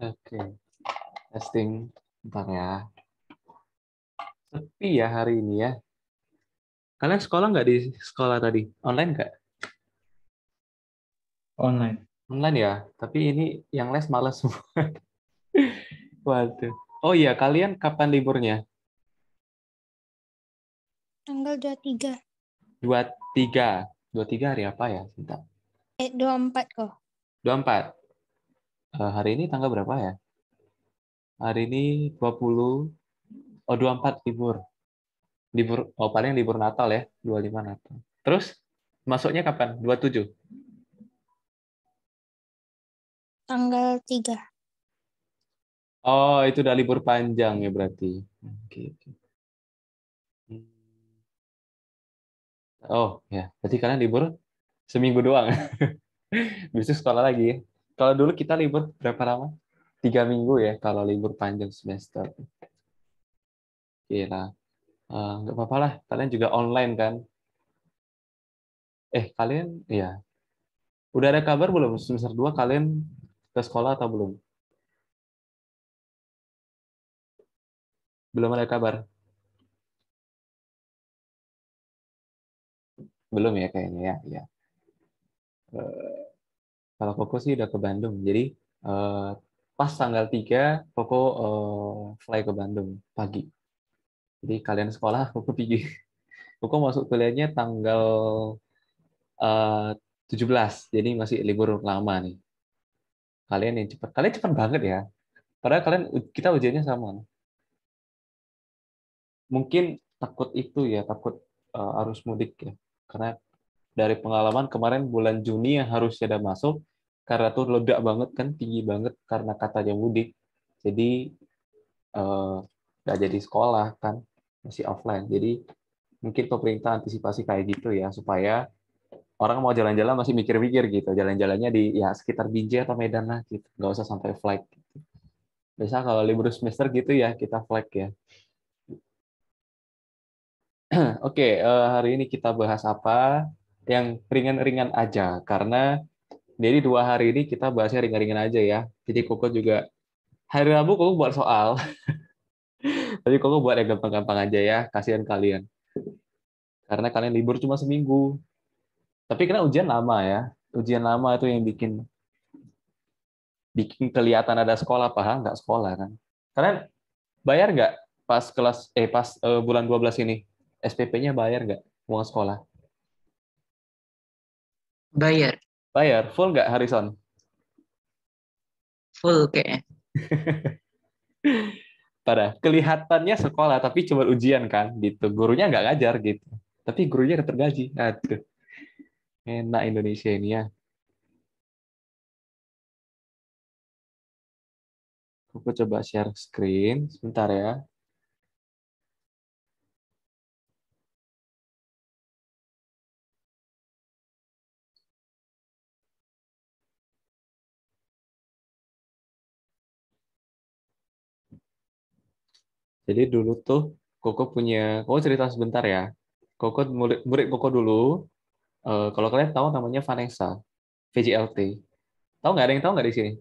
Oke, testing. Bentar ya. Sepi ya hari ini ya. Kalian sekolah nggak di sekolah tadi? Online nggak? Online. Online ya. Tapi ini yang les males semua. Waduh. Oh iya, kalian kapan liburnya? Tanggal 23. 23. 23 hari apa ya? Sebentar. 24 kok. 24. Hari ini tanggal berapa ya? Hari ini 20. Oh, 24 libur. Libur, oh paling libur Natal ya. 25 Natal. Terus masuknya kapan? 27. Tanggal 3. Oh, itu udah libur panjang ya berarti. Oke, oke. Oh, ya. Berarti kalian libur seminggu doang. Besok sekolah lagi ya. Kalau dulu kita libur berapa lama? 3 minggu ya kalau libur panjang semester. Kira. Nggak apa-apa lah. Kalian juga online kan? Kalian, ya. Udah ada kabar belum semester 2 kalian ke sekolah atau belum? Belum ada kabar? Belum ya kayaknya ya. Ya. Eh, Kalau Koko sih udah ke Bandung. Jadi pas tanggal 3 Koko fly ke Bandung pagi. Jadi kalian sekolah, Koko pergi. Koko masuk kuliahnya tanggal eh, 17. Jadi masih libur lama nih. Kalian yang cepat. Kalian cepat banget ya. Padahal kalian kita ujiannya sama. Mungkin takut itu ya, takut arus mudik ya. Karena dari pengalaman kemarin bulan Juni yang harusnya udah masuk, karena tuh ledak banget kan, tinggi banget karena katanya mudik. Jadi nggak jadi sekolah kan, masih offline. Jadi mungkin pemerintah antisipasi kayak gitu ya, supaya orang mau jalan-jalan masih mikir-mikir gitu. Jalan-jalannya di ya sekitar Binjai atau Medan lah gitu. Nggak usah sampai flight. Biasa kalau libur semester gitu ya, kita flight ya. Oke, hari ini kita bahas apa? Yang ringan-ringan aja. Karena jadi 2 hari ini kita bahasnya ringan-ringan aja ya. Jadi Koko juga, hari Rabu Koko buat soal. Tapi Koko buat yang gampang-gampang aja ya. Kasihan kalian. Karena kalian libur cuma seminggu. Tapi kena ujian lama ya. Ujian lama itu yang bikin bikin kelihatan ada sekolah, paham nggak sekolah kan? Kalian bayar nggak pas bulan 12 ini? SPP-nya bayar nggak uang sekolah? Bayar Bayar, full nggak Harrison? full kayaknya. Pada kelihatannya sekolah, tapi cuma ujian kan, gitu. Gurunya nggak ngajar gitu. Tapi gurunya tetap gaji. Aduh, enak Indonesia ini ya. Aku coba share screen, sebentar ya. Jadi dulu tuh Koko cerita sebentar ya. Koko murid Koko dulu, kalau kalian tahu namanya Vanessa, VJLT. Tahu nggak, ada yang tahu nggak di sini?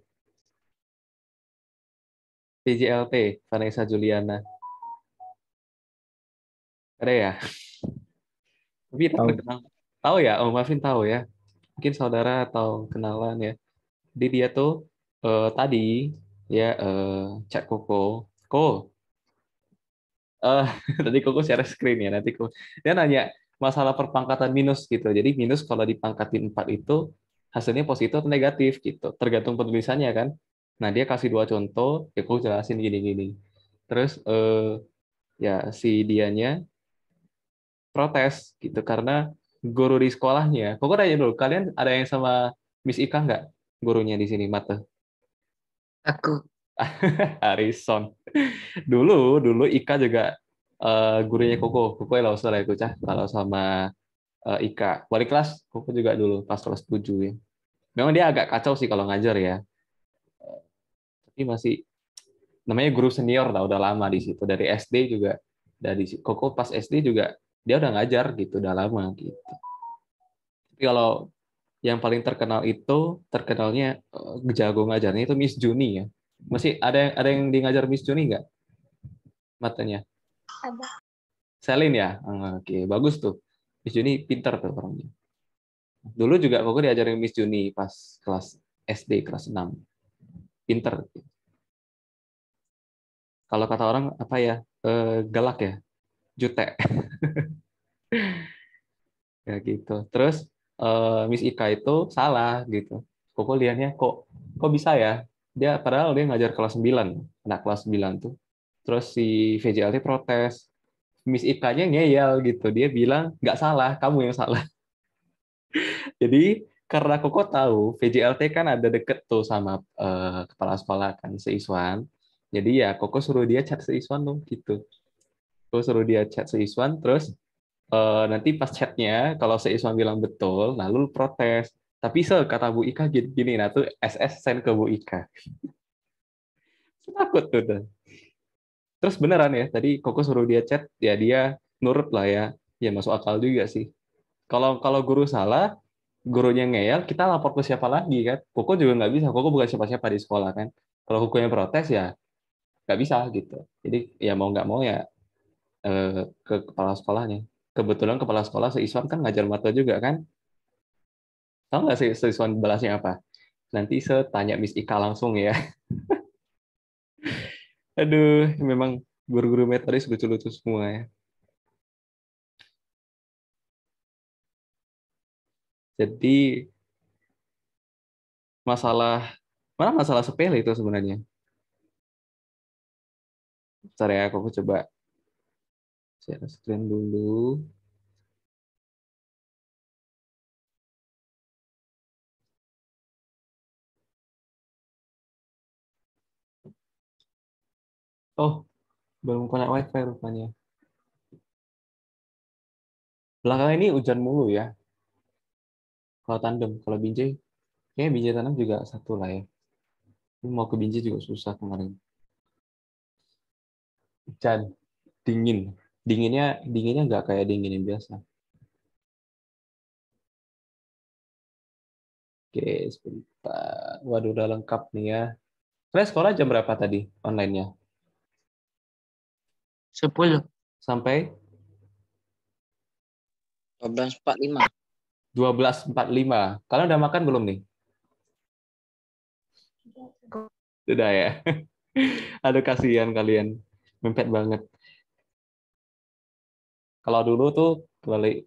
VJLT, Vanessa Juliana. Ada ya? Tapi tak Tahu. terkenal. Tahu ya? Oh, Marvin tahu ya. Mungkin saudara atau kenalan ya. Jadi dia tuh tadi ya chat Koko. Eh tadi Koko share screen ya. Nanti dia nanya masalah perpangkatan minus gitu. Jadi minus kalau dipangkatin 4 itu hasilnya positif atau negatif gitu. Tergantung penulisannya kan. Nah, dia kasih 2 contoh, ya Koko jelasin gini-gini. Terus ya si dianya protes gitu karena guru di sekolahnya. Koko tanya dulu, kalian ada yang sama Miss Ika nggak? Gurunya di sini mata. Aku Harrison. Dulu Ika juga gurunya Koko. Koko lah usah ya Kucah kalau sama Ika. Wali kelas Koko juga dulu pas kelas 7 ya. Memang dia agak kacau sih kalau ngajar ya. Tapi masih namanya guru senior lah, udah lama di situ. Dari SD juga dari Koko pas SD juga dia udah ngajar gitu, udah lama gitu. Tapi kalau yang paling terkenalnya jago ngajarnya itu Miss Juni ya. Masih ada yang di ngajar Miss Juni nggak matanya? Ada. Selin ya? Oke, bagus tuh. Miss Juni pinter tuh orangnya. Dulu juga aku diajarin Miss Juni pas kelas SD kelas 6. Pinter. Kalau kata orang apa ya? Galak ya, jutek. Ya gitu. Terus Miss Ika itu salah gitu. Koko lihatnya kok bisa ya? Dia padahal dia ngajar kelas 9, anak kelas 9 tuh. Terus si VJLT protes. Miss Ika-nya ngeyel gitu. Dia bilang, nggak salah, kamu yang salah. Jadi karena Koko tahu VJLT kan ada deket tuh sama kepala sekolah kan, Seiswan. Jadi ya Koko suruh dia chat Seiswan tuh gitu. Koko suruh dia chat Seiswan, terus nanti pas chatnya kalau Seiswan bilang betul, lalu protes. Tapi kata Bu Ika gini, nah tuh SS send ke Bu Ika. Takut tuh. Terus beneran ya, tadi Koko suruh dia chat, ya dia nurut lah ya. Ya masuk akal juga sih. Kalau kalau guru salah, gurunya ngeyel, kita lapor ke siapa lagi kan? Koko juga nggak bisa, Koko bukan siapa-siapa di sekolah kan. Kalau Koko yang protes ya nggak bisa gitu. Jadi ya mau nggak mau ya ke kepala sekolahnya. Kebetulan kepala sekolah se-Iswan kan ngajar mata juga kan. Tahu nggak sih se-Iswan balasnya apa? Nanti tanya Miss Ika langsung ya. Aduh, memang guru-guru metodis lucu-lucu semua ya. Jadi masalah mana masalah sepele itu sebenarnya. Bentar ya, aku coba share screen dulu. Oh, belum punya wifi rupanya. Belakangan ini hujan mulu ya. Kalau tandem, kalau Binjai, kayaknya Binjai Tanam juga satu lah ya. Ini mau ke Binjai juga susah kemarin. Hujan, dingin. Dinginnya nggak kayak dingin yang biasa. Oke, sebentar. Waduh, udah lengkap nih ya. Kalian sekolah jam berapa tadi online-nya? 10. Sampai 12.45. 12.45. Kalian udah makan belum nih? Sudah ya. Aduh, kasihan kalian. Mepet banget. Kalau dulu tuh,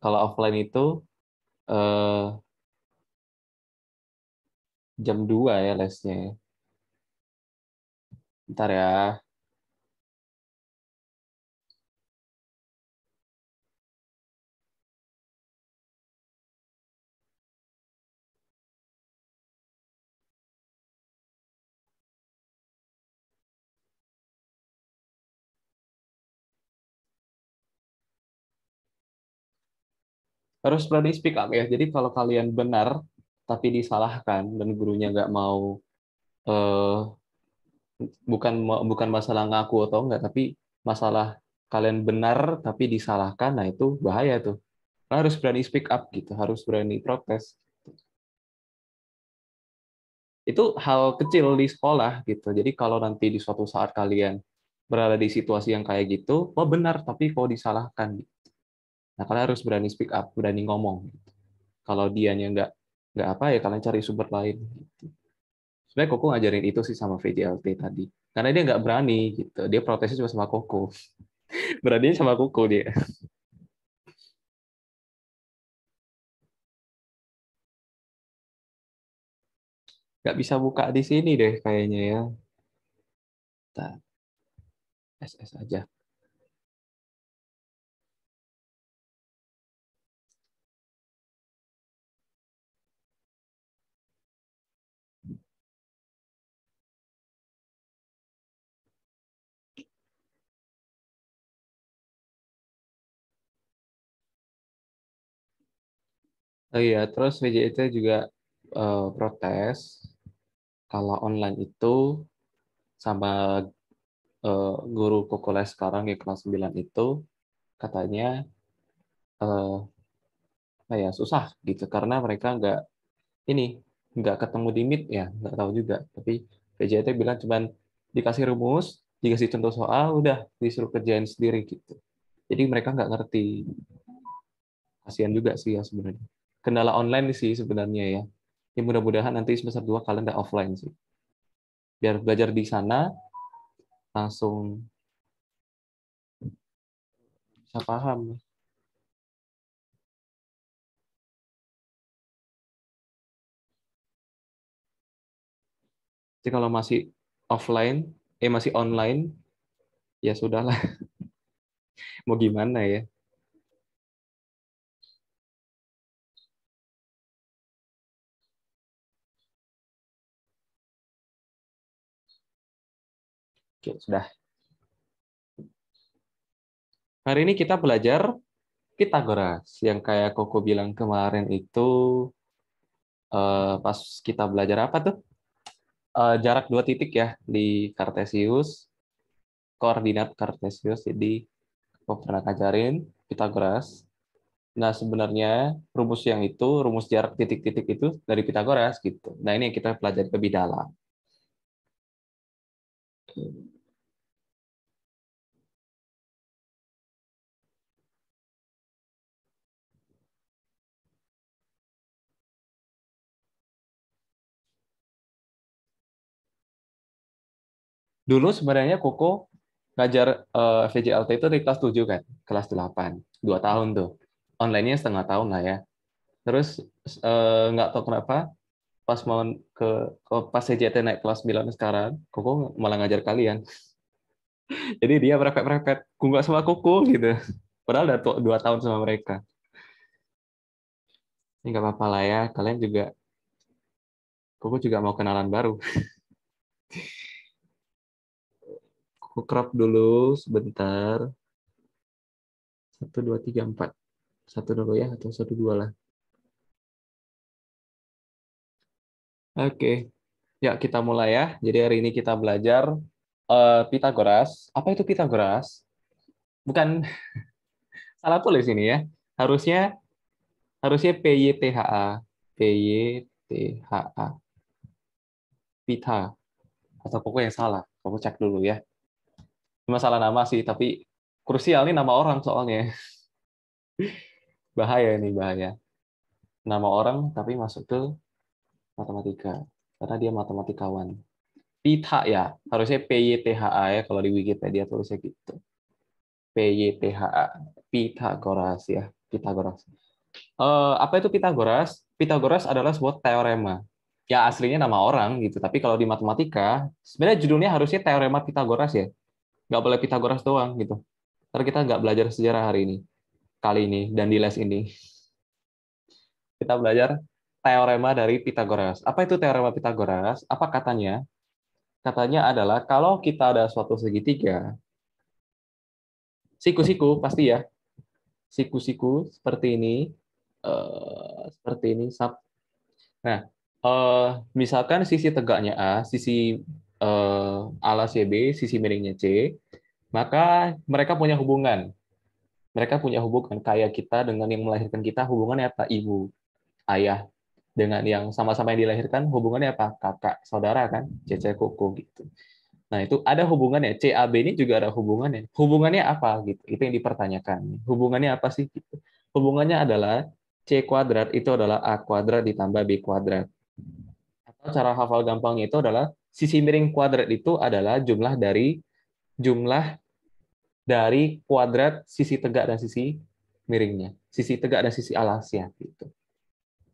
kalau offline itu eh, jam 2 ya lesnya. Ntar ya. Harus berani speak up ya. Jadi kalau kalian benar tapi disalahkan dan gurunya nggak mau eh, bukan masalah ngaku atau enggak, tapi masalah kalian benar tapi disalahkan, nah itu bahaya tuh. Kalian harus berani speak up gitu, harus berani protes. Itu hal kecil di sekolah gitu. Jadi kalau nanti di suatu saat kalian berada di situasi yang kayak gitu, oh benar tapi kok disalahkan. Nah kalian harus berani speak up, berani ngomong. Kalau dianya nggak apa ya kalian cari sumber lain. Sebenarnya Koko ngajarin itu sih sama VJLT tadi. Karena dia nggak berani gitu. Dia protesnya cuma sama Koko. Beraninya sama Koko dia. Nggak bisa buka di sini deh kayaknya ya. Nah, SS aja. Oh iya, terus VJLT juga protes kalau online itu sama guru Koko les sekarang di kelas 9 itu katanya eh, apa ya susah gitu karena mereka ini nggak ketemu di Meet ya nggak tahu juga tapi PJT bilang cuman dikasih rumus, dikasih contoh soal, udah disuruh kerjain sendiri gitu. Jadi mereka nggak ngerti. Kasihan juga sih ya sebenarnya. Kendala online sih sebenarnya ya. Ya mudah-mudahan nanti semester 2 kalian nggak offline sih. Biar belajar di sana langsung bisa paham. Jadi kalau masih offline, masih online, ya sudahlah. Mau gimana ya? Oke, sudah. Hari ini kita belajar Pitagoras. Yang kayak Koko bilang kemarin itu, pas kita belajar apa tuh? Jarak 2 titik ya di Kartesius, koordinat Kartesius. Jadi Koko pernah ngajarin Pitagoras. Nah, sebenarnya rumus yang itu, rumus jarak titik-titik itu dari Pitagoras gitu. Nah, ini yang kita pelajari lebih dalam. Dulu sebenarnya Koko ngajar VJLT itu dari kelas 7 kan, kelas 8. 2 tahun tuh. Online-nya setengah tahun lah ya. Terus nggak tahu kenapa pas mau pas VJLT naik kelas 9 sekarang, Koko malah ngajar kalian. Jadi dia merepet-merepet, ku nggak sama Koko gitu. Padahal udah 2 tahun sama mereka. Ini nggak apa-apa lah ya, kalian juga, Koko juga mau kenalan baru. Koko crop dulu sebentar. 1, 2, 3, 4. Satu dulu ya, atau 1, 2 lah. Oke, ya kita mulai ya. Jadi hari ini kita belajar Pitagoras. Apa itu Pitagoras? Bukan salah tulis ini ya. Harusnya harusnya PYTHA. PYTHA. Pita. Atau pokoknya yang salah. Kamu cek dulu ya. Cuma salah nama sih, tapi krusial nih nama orang soalnya. Bahaya nih, bahaya. Nama orang tapi masuk ke matematika. Karena dia matematikawan. Pita ya. Harusnya PYTHA ya kalau di Wikipedia tulisnya gitu. PYTHA. Pitagoras ya. Pitagoras. Apa itu Pitagoras? Pitagoras adalah sebuah teorema. Ya aslinya nama orang gitu, tapi kalau di matematika sebenarnya judulnya harusnya teorema Pitagoras ya. Nggak boleh Pitagoras doang gitu. Karena kita nggak belajar sejarah hari ini, kali ini dan di les ini. Kita belajar teorema dari Pitagoras. Apa itu teorema Pitagoras? Apa katanya? Katanya adalah kalau kita ada suatu segitiga, siku-siku pasti ya, siku-siku seperti ini, seperti ini. Nah, misalkan sisi tegaknya A, sisi alasnya B, sisi miringnya C, maka mereka punya hubungan. Mereka punya hubungan kayak kita dengan yang melahirkan kita, hubungannya apa? Ibu, ayah. Dengan yang sama-sama yang dilahirkan, hubungannya apa? Kakak, saudara kan? Cece, koko gitu. Nah, itu ada hubungannya. CAB ini juga ada hubungannya. Hubungannya apa gitu? Itu yang dipertanyakan. Hubungannya apa sih gitu? Hubungannya adalah C kuadrat itu adalah A kuadrat ditambah B kuadrat. Atau cara hafal gampangnya itu adalah sisi miring kuadrat itu adalah jumlah dari kuadrat sisi tegak dan sisi miringnya. Sisi tegak dan sisi alasnya gitu.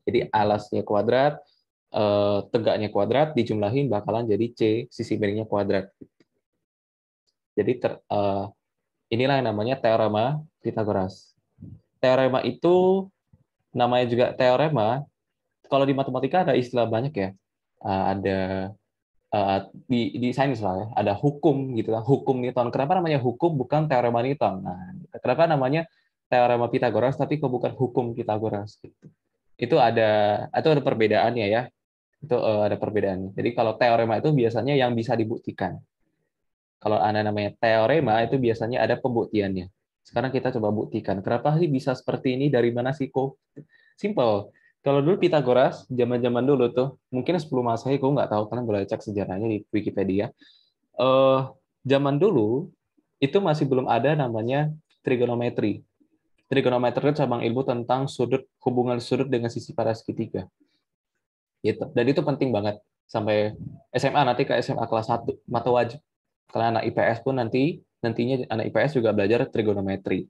Jadi alasnya kuadrat, tegaknya kuadrat dijumlahin bakalan jadi C sisi miringnya kuadrat. Jadi inilah yang namanya teorema Pitagoras. Teorema itu namanya juga teorema. Kalau di matematika ada istilah banyak ya. Ada di sains lah ya, ada hukum gitu lah, hukum Newton. Kenapa namanya hukum bukan teorema Newton? Nah, kenapa namanya teorema Pitagoras tapi kok bukan hukum Pitagoras gitu. Itu ada perbedaannya ya. Itu ada perbedaannya. Jadi kalau teorema itu biasanya yang bisa dibuktikan. Kalau Anda namanya teorema itu biasanya ada pembuktiannya. Sekarang kita coba buktikan. Kenapa sih bisa seperti ini? Dari mana sih kok? Simple. Kalau dulu Pitagoras, zaman-zaman dulu tuh, mungkin 10 Masehi, gue nggak tahu, kalian boleh cek sejarahnya di Wikipedia. zaman dulu itu masih belum ada namanya trigonometri. Trigonometri itu cabang ilmu tentang hubungan sudut dengan sisi pada segitiga. Gitu. Dan itu penting banget sampai SMA, nanti ke SMA kelas 1 mata wajib. Kalau anak IPS pun nantinya anak IPS juga belajar trigonometri.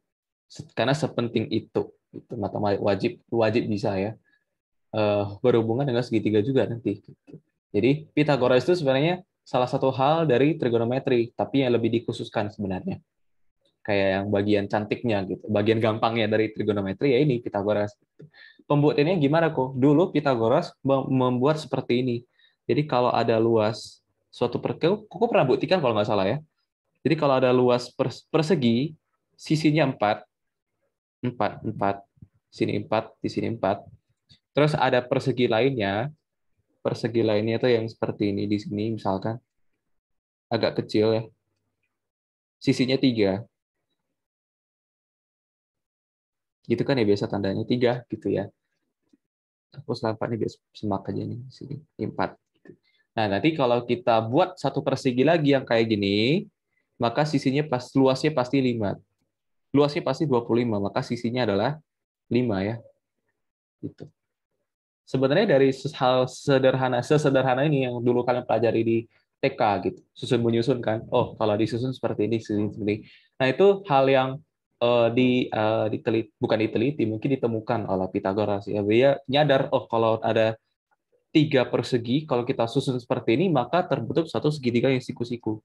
Karena sepenting itu mata wajib bisa ya. Berhubungan dengan segitiga juga nanti. Jadi Pitagoras itu sebenarnya salah satu hal dari trigonometri, tapi yang lebih dikhususkan sebenarnya. Kayak yang bagian cantiknya gitu, bagian gampangnya dari trigonometri ya ini Pitagoras. Pembuatannya gimana kok? Dulu Pitagoras membuat seperti ini. Jadi kalau ada luas suatu kok pernah buktikan kalau nggak salah ya. Jadi kalau ada luas persegi, sisinya 4, 4, 4, sini 4, di sini 4. Terus ada persegi lainnya itu yang seperti ini di sini misalkan agak kecil ya. Sisinya 3. Gitu kan ya biasa tandanya 3 gitu ya. Aku ini biasa semak aja nih di sini 4. Nah, nanti kalau kita buat satu persegi lagi yang kayak gini, maka sisinya luasnya pasti 5. Luasnya pasti 25, maka sisinya adalah 5 ya. Gitu. Sebenarnya dari hal sesederhana ini yang dulu kalian pelajari di TK gitu, susun menyusun kan. Oh, kalau disusun seperti ini, seperti ini. Nah, itu hal yang bukan diteliti, mungkin ditemukan oleh Pitagoras ya. Dia nyadar, oh kalau ada 3 persegi, kalau kita susun seperti ini, maka terbentuk satu segitiga yang siku-siku.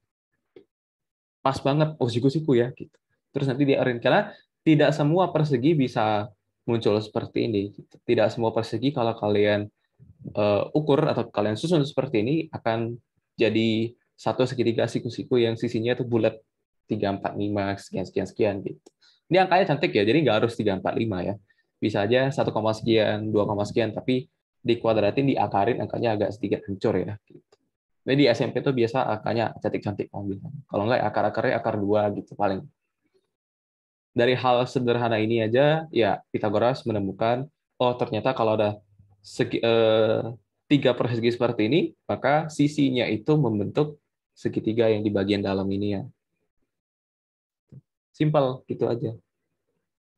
Pas banget, oh siku-siku ya. Gitu. Terus nanti dia karena tidak semua persegi bisa muncul seperti ini. Gitu. Tidak semua persegi kalau kalian ukur atau kalian susun seperti ini akan jadi satu segitiga siku-siku yang sisinya itu bulat 3, 4, 5, sekian gitu. Ini angkanya cantik ya, jadi nggak harus 3, 4, 5 ya. Bisa aja 1, sekian, 2, sekian, tapi dikuadratin, diakarin, angkanya agak sedikit hancur ya. Gitu. Jadi di SMP itu biasa angkanya cantik-cantik. Kalau nggak akar-akarnya akar 2 gitu paling. Dari hal sederhana ini aja, ya Pitagoras menemukan, oh ternyata kalau ada 3 persegi seperti ini, maka sisinya itu membentuk segitiga yang di bagian dalam ini ya. Simpel gitu aja.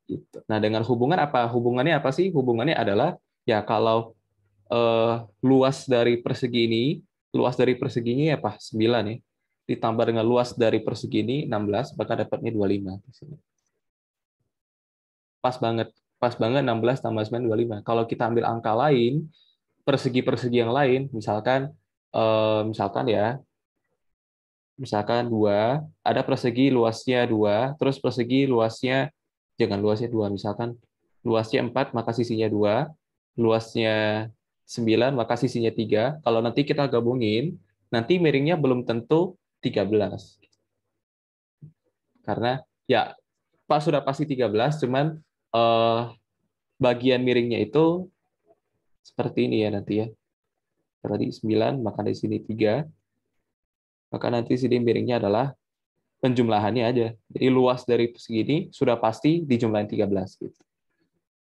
Gitu. Nah, dengan hubungannya apa sih? Hubungannya adalah ya kalau luas dari persegi ini apa? 9 ya. Ditambah dengan luas dari persegi ini 16, maka dapatnya 25 di sini. Pas banget. Pas banget 16 tambah 9 25. Kalau kita ambil angka lain, persegi-persegi yang lain, misalkan ya, misalkan 2, ada persegi luasnya 2, terus persegi luasnya, jangan luasnya 2, misalkan luasnya 4, maka sisinya 2, luasnya 9, maka sisinya 3. Kalau nanti kita gabungin, nanti miringnya belum tentu 13. Karena ya sudah pasti 13, cuman bagian miringnya itu seperti ini ya nanti ya. Tadi 9, maka di sini 3. Maka nanti sini miringnya adalah penjumlahannya aja. Jadi luas dari segini sudah pasti dijumlahin 13 gitu.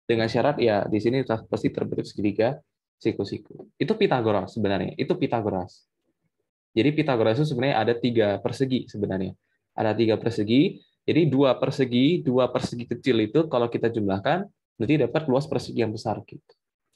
Dengan syarat ya di sini pasti terbentuk segitiga siku-siku. Itu Pitagoras sebenarnya. Itu Pitagoras. Jadi Pitagoras itu sebenarnya ada 3 persegi sebenarnya. Ada 3 persegi. Jadi 2 persegi kecil itu kalau kita jumlahkan nanti dapat luas persegi yang besar gitu.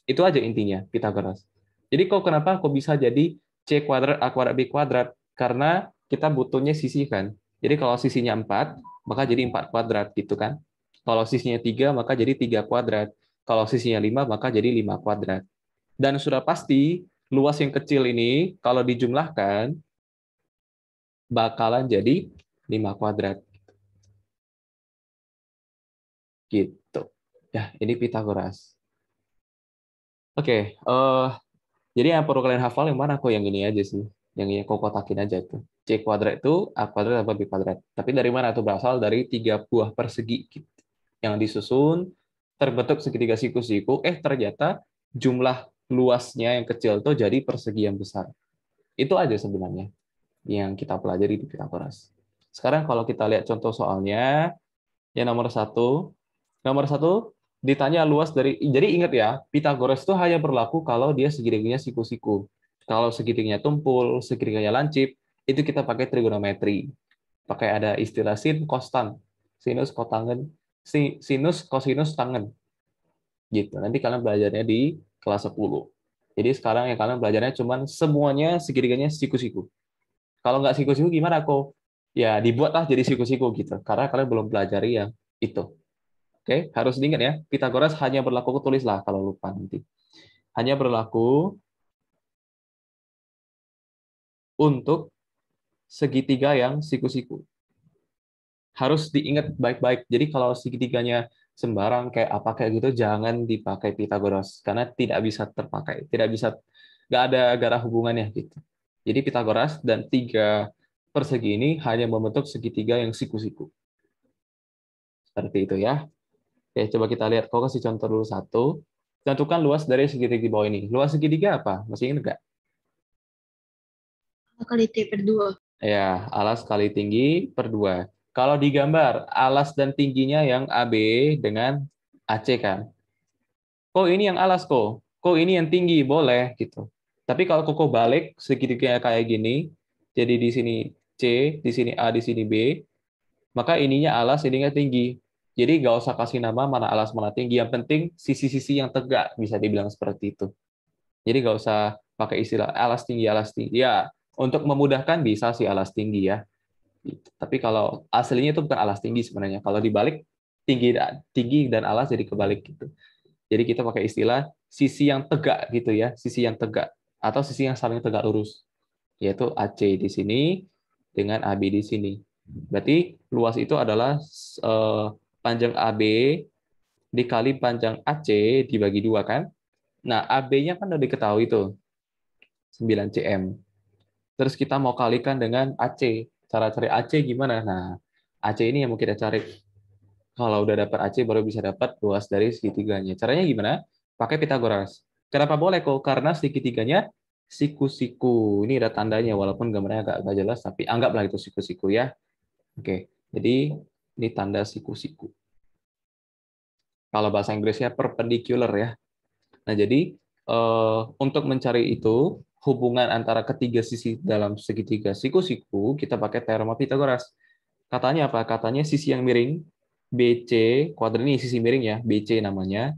Itu aja intinya Pitagoras. Jadi kenapa bisa jadi C kuadrat A kuadrat B kuadrat? Karena kita butuhnya sisi kan. Jadi kalau sisinya 4, maka jadi 4 kuadrat gitu kan. Kalau sisinya 3, maka jadi 3 kuadrat. Kalau sisinya 5, maka jadi 5 kuadrat. Dan sudah pasti luas yang kecil ini kalau dijumlahkan bakalan jadi 5 kuadrat. Gitu. Ya, ini Pitagoras. Oke, jadi yang perlu kalian hafal yang mana kok yang ini aja sih. Yang ini kok kotakin aja tuh. C kuadrat itu A kuadrat apa B kuadrat. Tapi dari mana tuh? Berasal dari 3 buah persegi gitu. Yang disusun terbentuk segitiga siku-siku. Ternyata jumlah luasnya yang kecil tuh jadi persegi yang besar. Itu aja sebenarnya yang kita pelajari di Pitagoras. Sekarang kalau kita lihat contoh soalnya, yang nomor 1. Nomor 1 ditanya luas dari, jadi ingat ya, Pitagoras itu hanya berlaku kalau dia segitiganya siku-siku. Kalau segitiganya tumpul, segitiganya lancip, itu kita pakai trigonometri. Pakai ada istilah sin, cos, tan. Sinus, kotangen, sinus, kosinus, tangen. Gitu. Nanti kalian belajarnya di kelas 10. Jadi sekarang yang kalian belajarnya cuman semuanya segitiganya siku-siku. Kalau nggak siku-siku gimana kok? Ya dibuatlah jadi siku-siku gitu. Karena kalian belum pelajari yang itu. Oke, harus diingat ya. Pitagoras hanya berlaku, tulislah kalau lupa nanti. Hanya berlaku untuk segitiga yang siku-siku. Harus diingat baik-baik. Jadi kalau segitiganya sembarang kayak apa kayak gitu, jangan dipakai Pitagoras karena tidak bisa terpakai, tidak bisa, nggak ada hubungannya gitu. Jadi Pitagoras dan tiga persegi ini hanya membentuk segitiga yang siku-siku. Seperti itu ya. Oke, coba kita lihat. Kau kasih contoh dulu satu. Tentukan luas dari segitiga di bawah ini. Luas segitiga apa? Masih ingat nggak? Kali T per 2. Ya, alas kali tinggi per 2. Kalau digambar, alas dan tingginya yang AB dengan AC kan. Kok ini yang alas kok? Kok ini yang tinggi? Boleh gitu. Tapi kalau kok balik segitiga kayak gini, jadi di sini C, di sini A, di sini B, maka ininya alas, ininya tinggi. Jadi nggak usah kasih nama mana alas, mana tinggi. Yang penting sisi-sisi yang tegak, bisa dibilang seperti itu. Jadi nggak usah pakai istilah alas tinggi, alas tinggi. Ya, untuk memudahkan bisa sih alas tinggi ya. Gitu. Tapi kalau aslinya itu bukan alas tinggi sebenarnya. Kalau dibalik tinggi dan alas jadi kebalik gitu. Jadi kita pakai istilah sisi yang tegak gitu ya, sisi yang tegak atau sisi yang saling tegak lurus. Yaitu AC di sini dengan AB di sini. Berarti luas itu adalah panjang AB dikali panjang AC dibagi 2 kan? Nah, AB-nya kan udah diketahui tuh 9 cm. Terus kita mau kalikan dengan AC. Cara cari AC gimana? Nah, AC ini yang mau kita cari. Kalau udah dapat AC baru bisa dapat luas dari segitiganya. Caranya gimana? Pakai Pitagoras. Kenapa boleh kok? Karena segitiganya siku-siku. Ini ada tandanya walaupun gambarnya agak jelas, tapi anggaplah itu siku-siku ya. Oke, jadi ini tanda siku-siku. Kalau bahasa Inggrisnya perpendicular ya. Nah, jadi untuk mencari itu hubungan antara ketiga sisi dalam segitiga siku-siku, kita pakai teorema Pitagoras. Katanya apa? Katanya sisi yang miring BC kuadrat, ini sisi miring ya, BC namanya.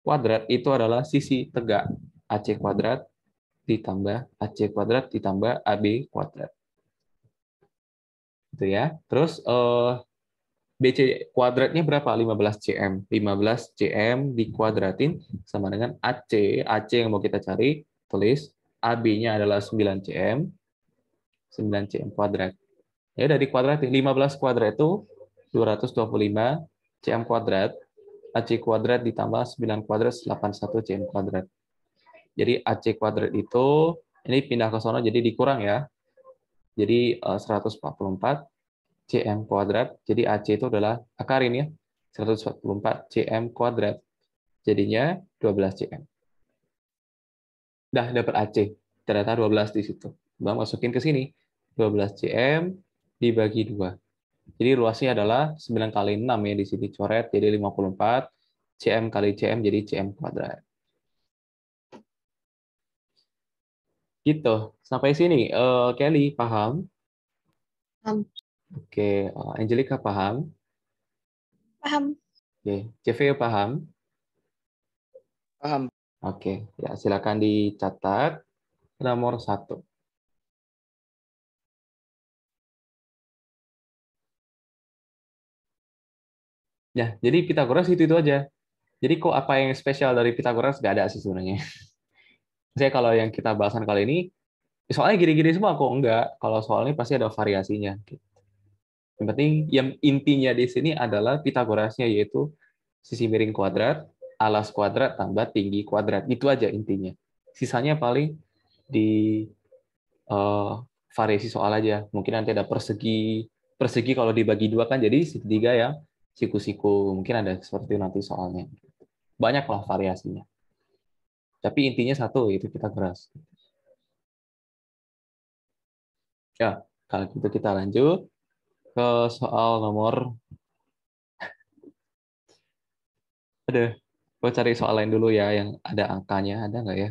Kuadrat itu adalah sisi tegak AC kuadrat ditambah AC kuadrat ditambah AB kuadrat. Gitu ya. Terus BC kuadratnya berapa? 15 cm. 15 cm dikuadratin sama dengan AC. AC yang mau kita cari, tulis AB-nya adalah 9 cm. 9 cm kuadrat. Ya udah dikuadratin. 15 kuadrat itu 225 cm kuadrat. AC kuadrat ditambah 9 kuadrat 81 cm kuadrat. Jadi AC kuadrat itu ini pindah ke sono jadi dikurang ya. Jadi 144 cm kuadrat. Jadi AC itu adalah akarin ya. 144 cm kuadrat. Jadinya 12 cm. Dah dapat AC. Ternyata 12 di situ. Bang masukin ke sini. 12 cm dibagi 2. Jadi luasnya adalah 9 kali 6 ya di sini coret. Jadi 54 cm kali cm jadi cm kuadrat. Gitu. Sampai sini. Kelly, paham? Paham. Oke. Angelica, paham? Paham. Oke. CV, paham? Paham. Oke. Ya, silakan dicatat. Nomor 1. Ya, jadi Pitagoras itu aja. Jadi kok apa yang spesial dari Pitagoras? Nggak ada sih sebenarnya. Saya kalau yang kita bahasan kali ini, soalnya gini-gini semua kok enggak. Kalau soalnya pasti ada variasinya. Yang penting, yang intinya di sini adalah Pitagorasnya, yaitu sisi miring kuadrat, alas kuadrat, tambah tinggi kuadrat. Itu aja intinya. Sisanya paling di variasi soal aja. Mungkin nanti ada persegi. Persegi kalau dibagi 2 kan jadi segitiga yang siku-siku. Mungkin ada seperti nanti soalnya. Banyak lah variasinya. Tapi intinya satu, yaitu Pitagoras. Ya, kalau gitu kita lanjut ke soal nomor. Ada, gue cari soal lain dulu ya yang ada angkanya, ada nggak ya?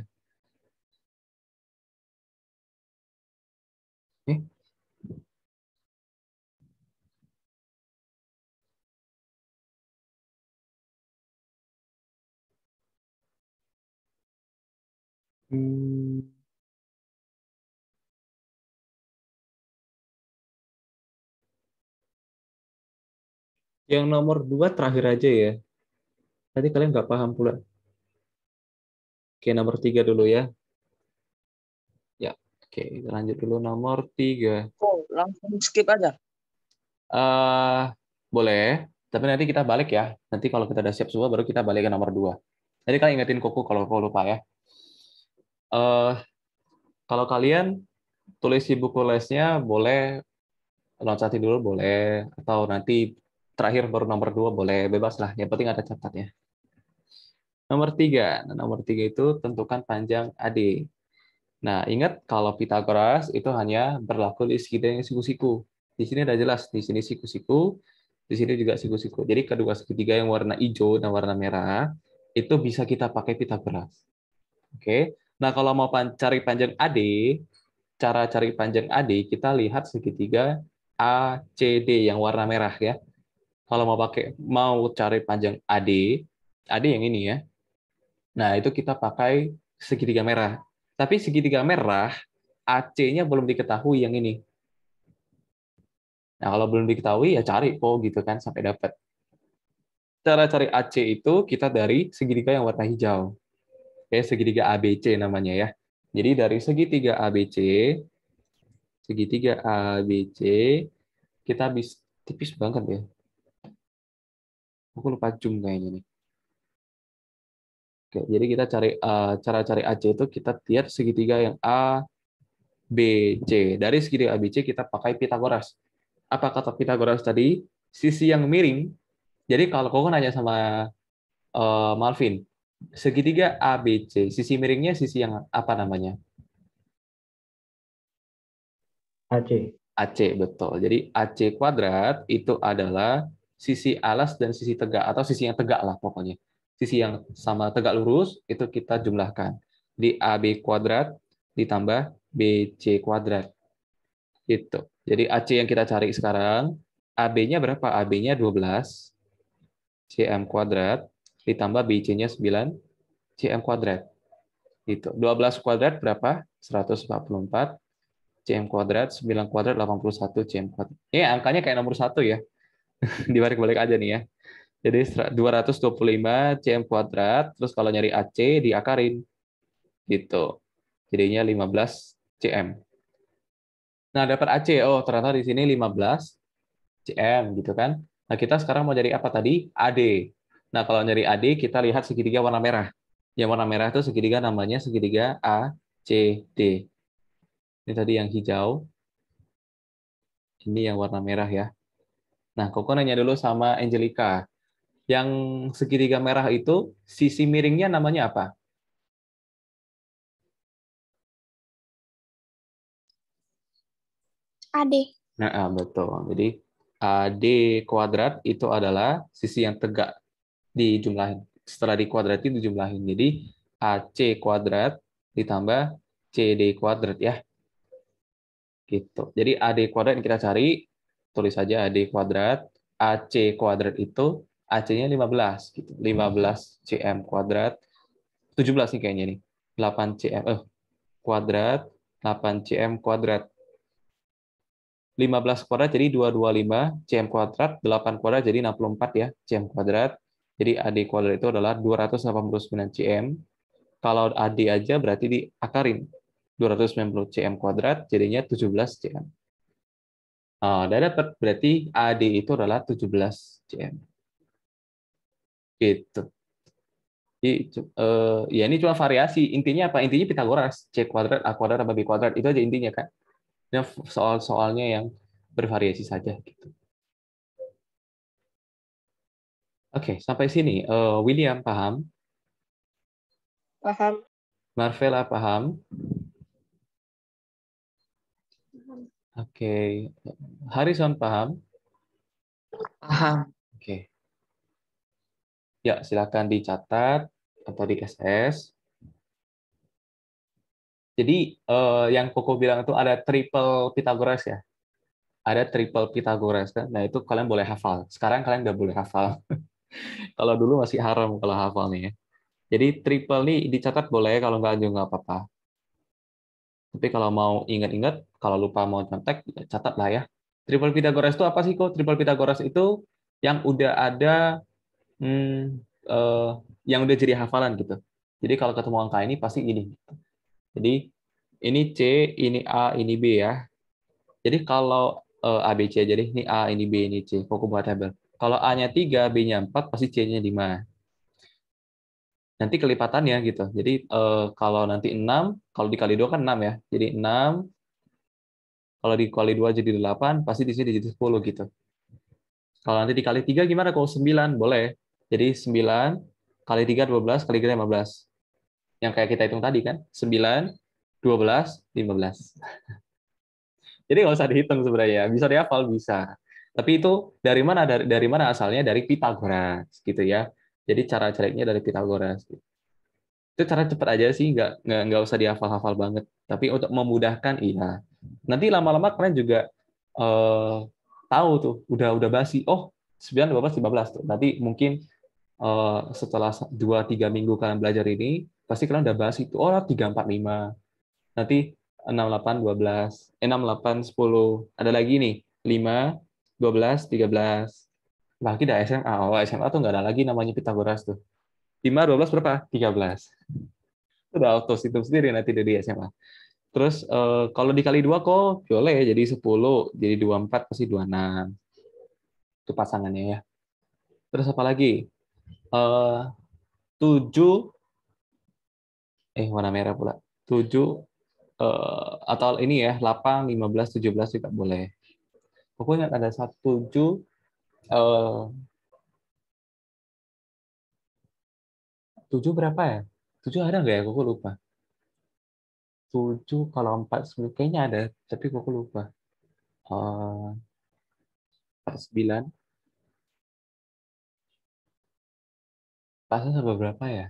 Hmm, yang nomor 2 terakhir aja ya. Nanti kalian nggak paham pula. Oke, nomor 3 dulu ya. Ya, oke, lanjut dulu nomor 3. Oh, langsung skip aja. Boleh, tapi nanti kita balik ya. Nanti kalau kita udah siap semua, baru kita balik ke nomor 2. Jadi kalian ingetin Koko kalau kau lupa ya. Eh, Kalau kalian tulis di buku lesnya, boleh loncatin dulu, boleh. Atau nanti terakhir baru nomor 2, boleh. Bebas lah, yang penting ada catatnya. Nomor 3. Nah, nomor 3 itu tentukan panjang AD. Nah, ingat kalau Pitagoras itu hanya berlaku di segitiga yang siku-siku. Di sini ada jelas, di sini siku-siku, di sini juga siku-siku. Jadi kedua segitiga yang warna hijau dan warna merah itu bisa kita pakai Pitagoras. Oke. Nah, kalau mau cari panjang AD, cara cari panjang AD kita lihat segitiga ACD yang warna merah ya. Kalau mau cari panjang AD, AD yang ini ya. Nah, itu kita pakai segitiga merah. Tapi segitiga merah AC-nya belum diketahui yang ini. Nah, kalau belum diketahui ya cari gitu kan sampai dapat. Cara cari AC itu kita dari segitiga yang warna hijau. Oke, segitiga ABC namanya ya. Jadi dari segitiga ABC kita bisa tipis banget ya. Aku lupa zoom kayaknya nih. Oke, jadi kita cari cara cari AC itu kita lihat segitiga yang A, B, C. Dari segitiga ABC kita pakai Pitagoras. Apa kata Pitagoras tadi? Sisi yang miring. Jadi kalau kau nanya sama Malvin, segitiga ABC, sisi miringnya sisi yang apa namanya? AC. AC, betul. Jadi AC kuadrat itu adalah sisi alas dan sisi tegak, atau sisi yang tegak lah pokoknya. Sisi yang sama tegak lurus itu kita jumlahkan. Di AB kuadrat ditambah BC kuadrat. Gitu. Jadi AC yang kita cari sekarang, AB-nya berapa? AB-nya 12 cm kuadrat ditambah BC-nya 9 cm kuadrat. Gitu. 12 kuadrat berapa? 144 cm kuadrat, 9 kuadrat 81 cm kuadrat. Ini angkanya kayak nomor 1 ya. Dibalik-balik aja nih ya. Jadi 225 cm kuadrat, terus kalau nyari AC diakarin. Gitu. Jadinya 15 cm. Nah, dapat AC. Oh, ternyata di sini 15 cm gitu kan. Nah, kita sekarang mau nyari apa tadi? AD. Nah, kalau nyari AD kita lihat segitiga warna merah. Yang warna merah itu segitiga namanya segitiga ACD. Ini tadi yang hijau. Ini yang warna merah ya. Nah, Koko nanya dulu sama Angelica. Yang segitiga merah itu sisi miringnya namanya apa? AD. Nah, betul. Jadi AD kuadrat itu adalah sisi yang tegak dijumlahin. Setelah dikuadratin dijumlahin. Jadi AC kuadrat ditambah CD kuadrat ya. Gitu. Jadi AD kuadrat yang kita cari, tulis saja AD kuadrat. AC kuadrat itu AC-nya 15 gitu. 15 cm kuadrat. 17 nih kayaknya nih. 8 cm kuadrat 8 cm kuadrat. 15 kuadrat jadi 225 cm kuadrat, 8 kuadrat jadi 64 ya cm kuadrat. Jadi AD kuadrat itu adalah 289 cm. Kalau AD aja berarti diakarin 290 cm kuadrat jadinya 17 cm. Udah dapat berarti AD itu adalah 17 cm. Gitu. Ya ini cuma variasi. Intinya apa? Intinya Pitagoras. C kuadrat, A kuadrat, tambah B kuadrat. Itu aja intinya kan. Ini soal-soalnya yang bervariasi saja. Gitu. Oke, sampai sini. William paham? Paham. Marvela paham? Oke. Harrison paham? Paham. Oke. Ya, silakan dicatat atau di SS. Jadi yang Koko bilang itu ada triple Pythagoras ya. Ada triple Pythagoras kan. Nah, itu kalian boleh hafal. Sekarang kalian nggak boleh hafal. Kalau dulu masih haram kalau hafalnya ya. Jadi triple nih dicatat boleh, kalau nggak juga nggak apa-apa. Tapi kalau mau ingat-ingat, kalau lupa mau contek, ya catat lah ya. Triple Pythagoras itu apa sih kok? Triple Pythagoras itu yang udah ada, hmm, eh, yang udah jadi hafalan gitu. Jadi kalau ketemu angka ini pasti ini. Jadi ini C, ini A, ini B ya. Jadi kalau A, B, C, jadi ini A, ini B, ini C. Kok buat tabel. Kalau A-nya 3, B-nya 4, pasti C-nya 5. Nanti kelipatannya gitu. Jadi kalau nanti 6, kalau dikali 2 kan 6 ya. Jadi 6, kalau dikali 2 jadi 8, pasti di sini jadi 10 gitu. Kalau nanti dikali 3 gimana? Kalau 9, boleh. Jadi 9 kali 3 12, kali 3 15. Yang kayak kita hitung tadi kan. 9, 12, 15. Jadi nggak usah dihitung sebenarnya. Bisa dihafal, bisa. Tapi itu dari mana? Dari mana asalnya? Dari Pythagoras gitu ya. Jadi cara caranya dari Pythagoras. Itu cara cepat aja sih, nggak usah dihafal-hafal banget. Tapi untuk memudahkan, iya. Nanti lama-lama kalian juga eh, tahu tuh, udah basi. Oh, 9, 12, 15 tuh. Nanti mungkin setelah 2-3 minggu kalian belajar ini, pasti kalian udah basi tuh. Oh, 3, 4, 5. Nanti 6, 8, 12. 6, 8, 10. Ada lagi nih, 5, 12, 13. Lagi udah SMA. Oh, SMA tuh nggak ada lagi namanya Pythagoras tuh. 5, 12 berapa? 13. Udah auto hitung sendiri nanti dari SMA. Terus kalau dikali 2 kok boleh jadi 10, jadi 24 pasti 26. Itu pasangannya ya. Terus apa lagi? 7, warna merah pula. 7 atau ini ya, 8, 15, 17 juga boleh. Pokoknya ada 7, 7 berapa ya? 7 ada nggak ya? Aku lupa. 7 kalau 4 kayaknya ada, tapi aku lupa. 9 pasnya sampai berapa ya?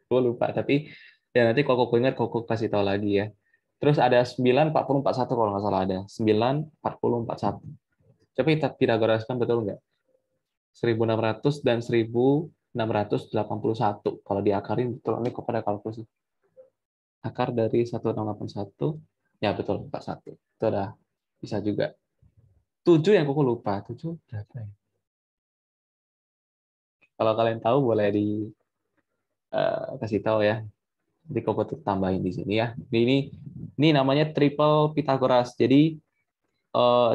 Gue lupa, tapi ya nanti kalau aku ingat aku kasih tahu lagi ya. Terus ada 9, 40, 41 kalau nggak salah ada. 9, 40, 41. Tapi Pythagoras kan betul nggak? 1600 dan 1681. Kalau diakarin betul, ini kepada kalkulasi. Akar dari 1681, ya betul, 41. Itu udah bisa juga. 7 yang aku lupa. 7 berapa ya? Kalau kalian tahu boleh dikasih tahu ya. Nanti koko tambahin di sini ya. Ini namanya triple Pythagoras. Jadi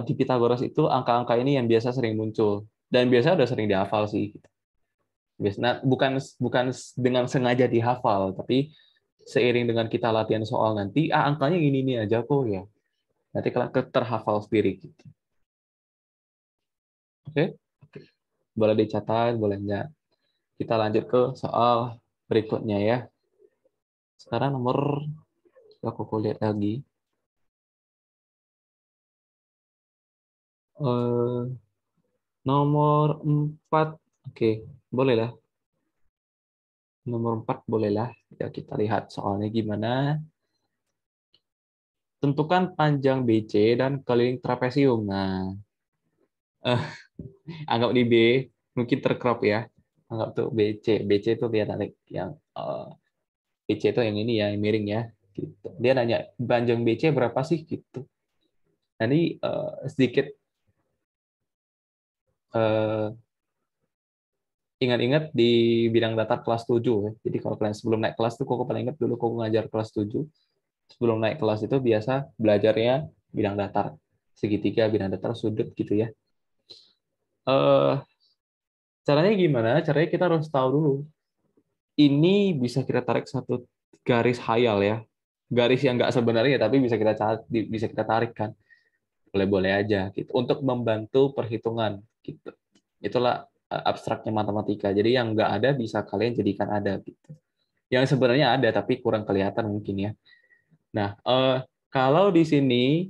di Pythagoras itu angka-angka ini yang biasa sering muncul dan biasa udah sering dihafal sih. Biasanya bukan dengan sengaja dihafal, tapi seiring dengan kita latihan soal nanti, angkanya ini aja kok ya. Nanti kalian terhafal sendiri gitu. Oke? Boleh dicatat, boleh enggak. Kita lanjut ke soal berikutnya ya. Sekarang aku lihat lagi. Nomor 4, oke, boleh lah. Nomor 4 bolehlah. Ya, kita lihat soalnya gimana. Tentukan panjang BC dan keliling trapesium. Nah, anggap di B, mungkin tercrop ya. Anggap tuh BC. BC itu dia tarik yang BC itu yang ini ya, yang miring ya. Gitu. Dia nanya panjang BC berapa sih gitu. Nanti sedikit ingat-ingat di bidang datar kelas 7 ya. Jadi kalau kalian sebelum naik kelas tuh kok paling ingat dulu kok ngajar kelas 7. Sebelum naik kelas itu biasa belajarnya bidang datar, segitiga, bidang datar, sudut gitu ya. Caranya gimana? Caranya kita harus tahu dulu. Ini bisa kita tarik satu garis hayal ya, garis yang nggak sebenarnya tapi bisa kita tarik kan, boleh-boleh aja gitu untuk membantu perhitungan gitu. Itulah abstraknya matematika. Jadi yang nggak ada bisa kalian jadikan ada gitu. Yang sebenarnya ada tapi kurang kelihatan mungkin ya. Nah, kalau di sini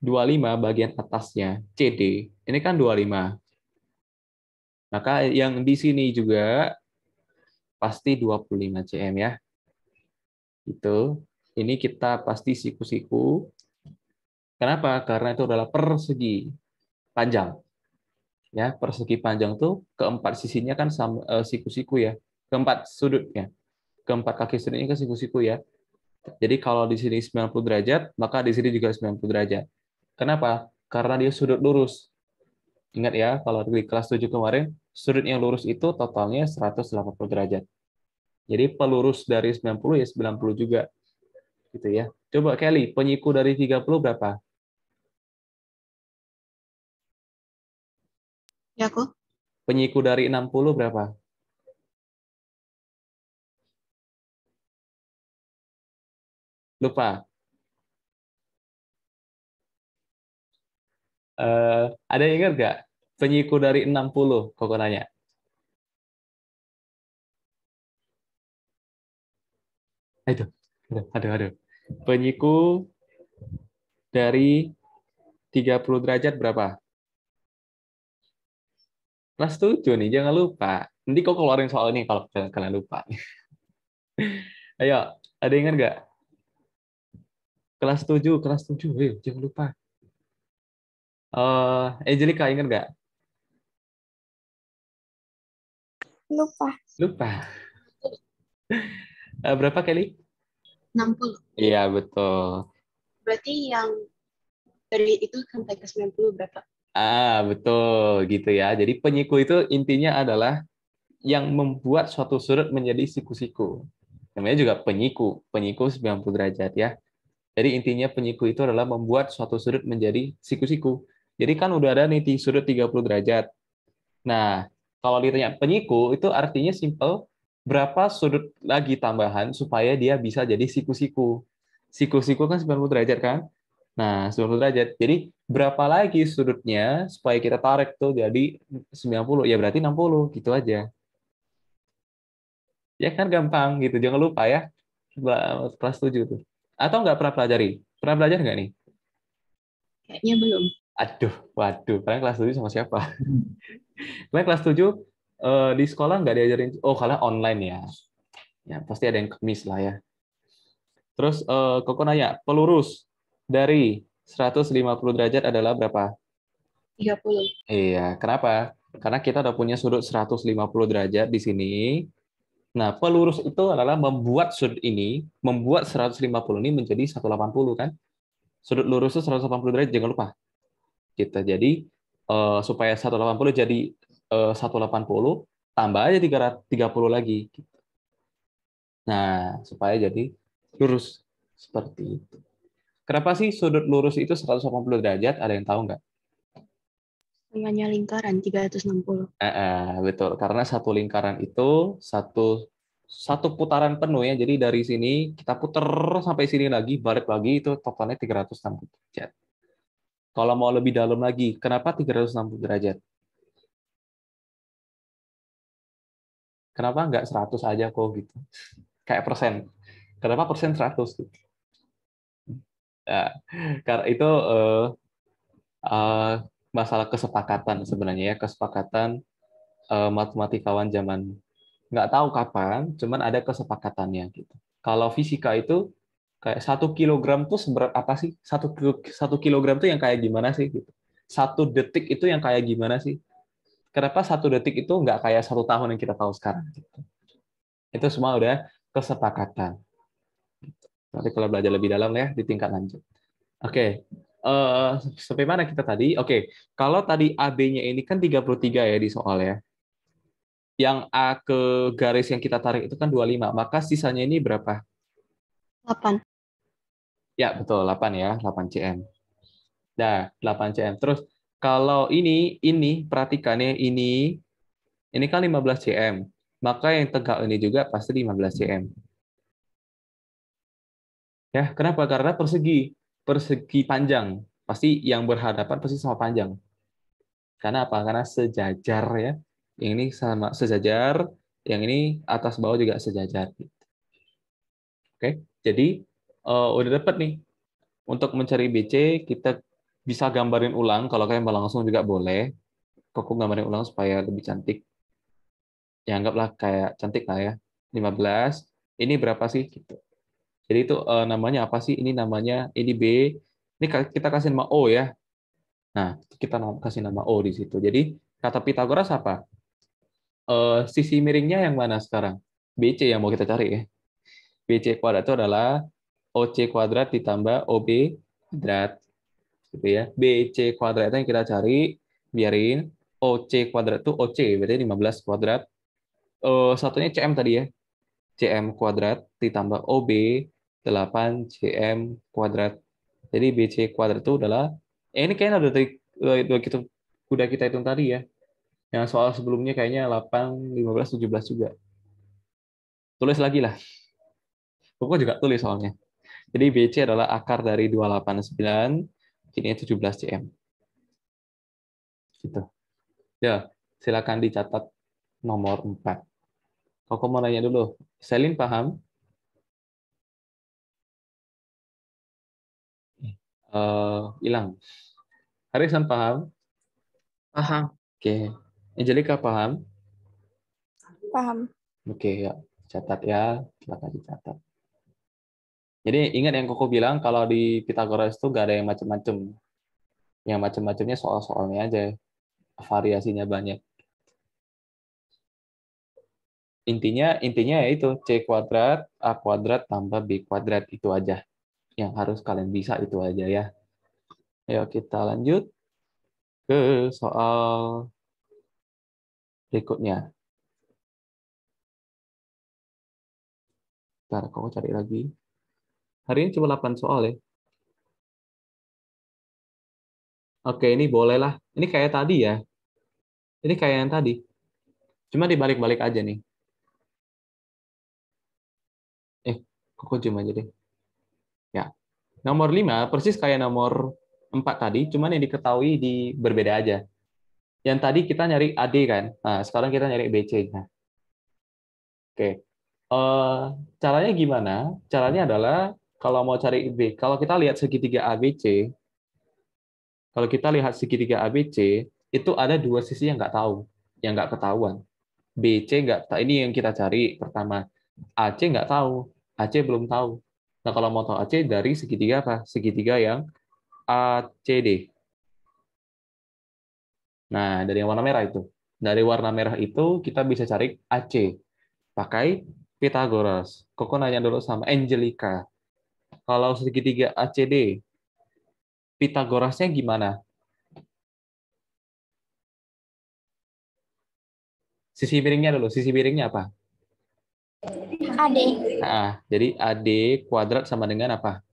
25 bagian atasnya CD, ini kan 25. Maka yang di sini juga pasti 25 cm ya. Itu. Ini kita pasti siku-siku. Kenapa? Karena itu adalah persegi panjang. Ya, persegi panjang tuh keempat sisinya kan siku-siku ya. keempat sudutnya. Keempat kaki sudutnya ke siku-siku ya. Jadi kalau di sini 90 derajat, maka di sini juga 90 derajat. Kenapa? Karena dia sudut lurus. Ingat ya, kalau di kelas 7 kemarin, sudut yang lurus itu totalnya 180 derajat. Jadi pelurus dari 90 ya 90 juga. Gitu ya. Coba Kelly, penyiku dari 30 berapa? Ya kok. Penyiku dari 60 berapa? Lupa. Ada yang ingat nggak? Penyiku dari 60, kok nanya. Aduh, aduh. Penyiku dari 30 derajat berapa? Kelas 7 nih, jangan lupa. Nanti kok keluarin soal ini kalau kalian lupa. Ayo, ada yang ingat nggak? Kelas 7, ayo, jangan lupa. Angelica, ingat nggak? Lupa. Lupa. Berapa, Kelly? 60. Iya, betul. Berarti yang dari itu sampai ke 90 berapa? Betul gitu ya. Jadi penyiku itu intinya adalah yang membuat suatu sudut menjadi siku-siku. Namanya juga penyiku. Penyiku 90 derajat ya. Jadi intinya penyiku itu adalah membuat suatu sudut menjadi siku-siku. Jadi kan udah ada nih di sudut 30 derajat. Nah, kalau ditanya penyiku itu artinya simple, berapa sudut lagi tambahan supaya dia bisa jadi siku-siku. Siku-siku kan 90 derajat kan? Nah, 90 derajat. Jadi berapa lagi sudutnya supaya kita tarik tuh jadi 90? Ya berarti 60 gitu aja. Ya kan gampang gitu. Jangan lupa ya. Kelas 7 tuh. Atau nggak pernah pelajari? Pernah belajar nggak nih? Kayaknya belum. Aduh, waduh. Kalian kelas 7 sama siapa? Kalian kelas 7 di sekolah nggak diajarin? Oh, kalian online ya. Ya, pasti ada yang kemis lah ya. Terus Koko nanya, pelurus dari 150 derajat adalah berapa? 30. Iya, kenapa? Karena kita udah punya sudut 150 derajat di sini. Nah, pelurus itu adalah membuat sudut ini, membuat 150 ini menjadi 180 kan? Sudut lurus itu 180 derajat, jangan lupa. Kita jadi supaya 180 jadi 180, tambah aja 30 lagi. Nah, supaya jadi lurus seperti itu. Kenapa sih sudut lurus itu 180 derajat? Ada yang tahu nggak? Setengahnya lingkaran 360. Betul, karena satu lingkaran itu satu putaran penuh ya. Jadi dari sini kita putar sampai sini lagi, balik lagi itu totalnya 360 derajat. Kalau mau lebih dalam lagi, kenapa 360 derajat? Kenapa nggak 100 aja kok gitu? Kayak persen. Kenapa persen 100 gitu? Nah, karena itu eh, masalah kesepakatan sebenarnya ya, kesepakatan matematikawan zaman nggak tahu kapan, cuman ada kesepakatannya gitu. Kalau fisika itu kayak 1 kilogram tuh seberat apa sih? Satu kilogram tuh yang kayak gimana sih? Gitu. 1 detik itu yang kayak gimana sih? Kenapa 1 detik itu nggak kayak 1 tahun yang kita tahu sekarang? Gitu. Itu semua udah kesepakatan. Nanti kalau belajar lebih dalam ya di tingkat lanjut. Oke, sampai mana kita tadi? Oke, kalau tadi AB-nya ini kan 33 ya di soal ya. Yang A ke garis yang kita tarik itu kan 25, maka sisanya ini berapa? 8. Ya, betul, 8 ya, 8 cm. Nah, 8 cm. Terus kalau ini perhatikannya ini kan 15 cm. Maka yang tegak ini juga pasti 15 cm. Ya, kenapa? Karena persegi panjang. Pasti yang berhadapan pasti sama panjang. Karena apa? Karena sejajar ya. Yang ini sama sejajar, yang ini atas bawah juga sejajar. Oke, jadi udah dapat nih. Untuk mencari BC, kita bisa gambarin ulang. Kalau kalian mau langsung juga boleh. Kok gambarin ulang supaya lebih cantik. Ya, anggaplah kayak cantik lah ya. 15. Ini berapa sih? Gitu. Jadi itu namanya apa sih? Ini namanya, ini B. Ini kita kasih nama O ya. Nah, kita kasih nama O di situ. Jadi, kata Pitagoras apa? Sisi miringnya yang mana sekarang? BC yang mau kita cari ya. BC kuadrat itu adalah OC kuadrat ditambah OB kuadrat. Gitu ya. BC kuadrat itu yang kita cari, biarin. OC kuadrat itu OC, berarti 15 kuadrat. Satunya CM tadi ya. CM kuadrat ditambah OB 8 CM kuadrat. Jadi BC kuadrat itu adalah, ini kayaknya udah kita hitung tadi ya. Yang soal sebelumnya kayaknya 8, 15, 17 juga. Tulis lagi lah. Pokoknya juga tulis soalnya. Jadi BC adalah akar dari 289, jadinya 17 cm. Gitu. Ya, silakan dicatat nomor 4. Aku mau nanya dulu. Selin paham? Hilang. Harrison paham? Paham. Oke. Angelica paham? Paham. Oke, ya. Catat ya. Silakan dicatat. Jadi ingat yang Koko bilang, kalau di Pythagoras itu nggak ada yang macam-macam. Yang macam-macamnya soal-soalnya aja. Variasinya banyak. Intinya yaitu C kuadrat, A kuadrat, tambah B kuadrat. Itu aja. Yang harus kalian bisa itu aja ya. Ayo kita lanjut ke soal berikutnya. Ntar kau cari lagi. Hari ini cuma 8 soal ya. Oke, ini boleh lah. Ini kayak tadi ya. Ini kayak yang tadi. Cuma dibalik-balik aja nih. Kok cuma aja deh. Ya. Nomor 5 persis kayak nomor 4 tadi, cuman yang diketahui berbeda aja. Yang tadi kita nyari AD kan. Nah, sekarang kita nyari BC-nya. Oke. Caranya gimana? Caranya adalah kalau mau cari B, kalau kita lihat segitiga ABC, kalau kita lihat segitiga ABC, itu ada dua sisi yang nggak tahu, yang nggak ketahuan. BC nggak tahu. Ini yang kita cari pertama. AC nggak tahu, AC belum tahu. Nah, kalau mau tahu AC dari segitiga apa? Segitiga yang ACD. Nah, dari yang warna merah itu. Dari warna merah itu kita bisa cari AC. Pakai Pythagoras. Koko nanya dulu sama Angelica. Kalau segitiga ACD, Pythagorasnya gimana? Sisi miringnya dulu. Sisi miringnya apa? AD. Nah, jadi AD kuadrat sama dengan apa?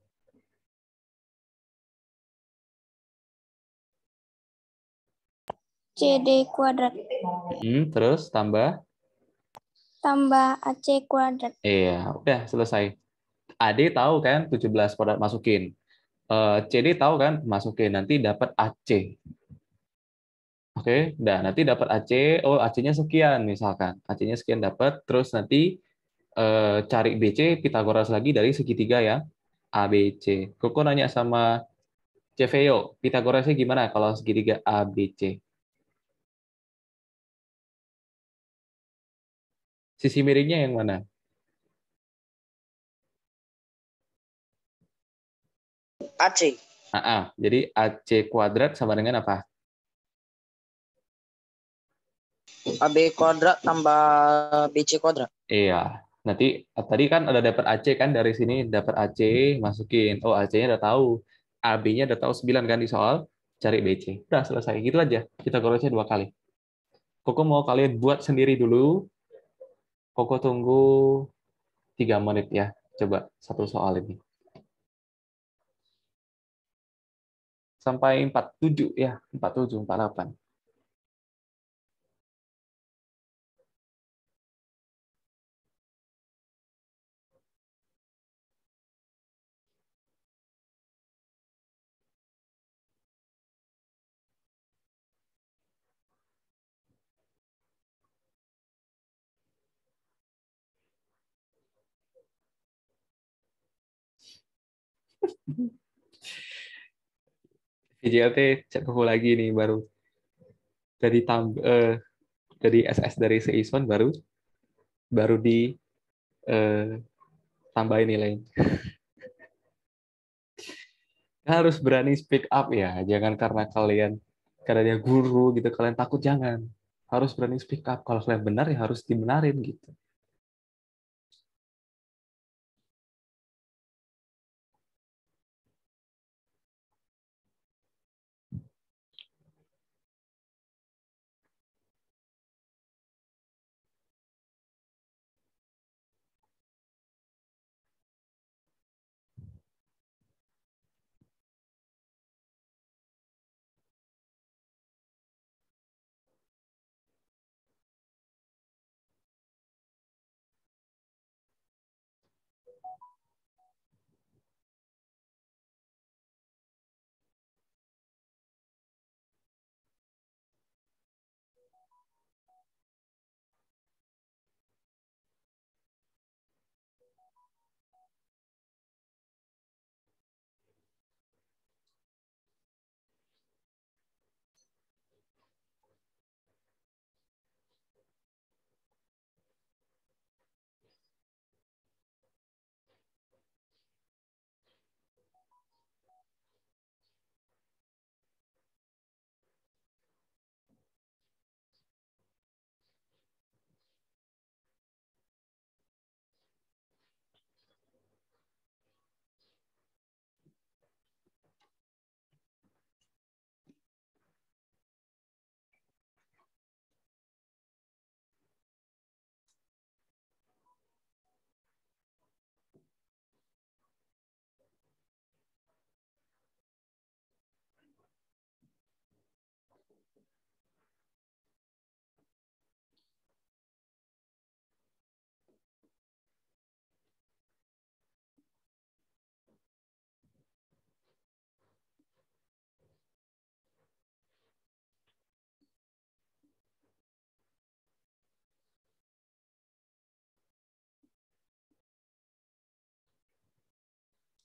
CD kuadrat. Terus tambah? Tambah AC kuadrat. Iya, udah selesai. AD tahu kan 17 kuadrat masukin. CD tahu kan masukin. Nanti dapat AC. Oke, udah nanti dapat AC, oh AC-nya sekian misalkan. AC-nya sekian dapat, terus nanti cari BC Pythagoras lagi dari segitiga yang ABC. Koko nanya sama Ceveo, Pythagorasnya gimana kalau segitiga ABC? Sisi miringnya yang mana? AC. Jadi AC kuadrat sama dengan apa? AB kuadrat tambah BC kuadrat. Iya. Nanti tadi kan ada dapat AC kan dari sini dapat AC masukin. Oh AC-nya udah tahu. AB-nya udah tahu 9 kan di soal. Cari BC. Udah selesai. Gitu aja. Kita gorosnya 2 kali. Koko mau kalian buat sendiri dulu. Koko tunggu 3 menit ya. Coba satu soal ini. Sampai 47 ya. 47, 48. VJLT cek Koko lagi nih baru. Dari dari SS dari Seison baru di tambahin nilai. Harus berani speak up ya, jangan karena dia guru gitu kalian takut, jangan. Harus berani speak up. Kalau kalian benar ya harus dibenarin gitu.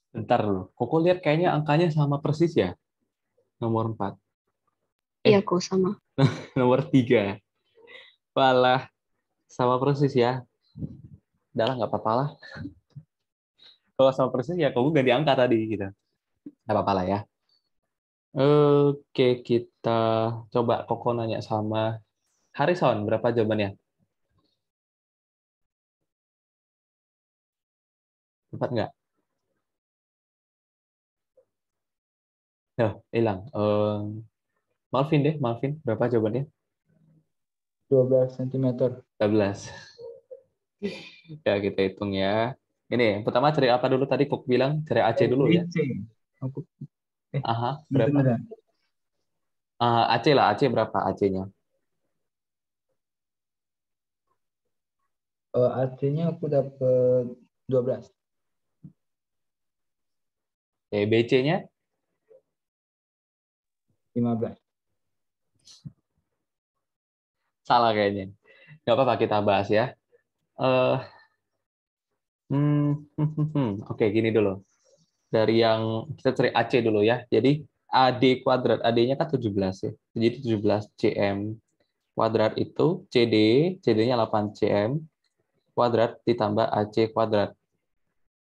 Bentar dulu. Koko lihat kayaknya angkanya sama persis ya. Nomor 4. Iya, kok sama. Nomor 3. Walah, sama persis ya. Udah lah, nggak apa-apa lah. Kalau sama persis ya Koko ganti angka tadi gitu. Nggak apa-apa lah ya. Oke, kita coba Koko nanya sama Harrison. Berapa jawabannya? 4 nggak? Hilang. Malvin deh, Malvin. Berapa jawabannya? 12 cm. 12. Ya, kita hitung ya. Ini, yang pertama cari apa dulu tadi? Kok bilang cari AC dulu ya. BC. Aku Aha, berapa? beneran. AC lah, AC berapa AC-nya? AC-nya aku dapat 12. BC-nya? 15. Salah kayaknya. Nggak apa-apa, kita bahas ya. Eh, Oke, gini dulu. Dari yang kita cari AC dulu ya. Jadi AD kuadrat, AD-nya kan 17 ya. Jadi 17 cm kuadrat itu CD-nya 8 cm kuadrat ditambah AC kuadrat.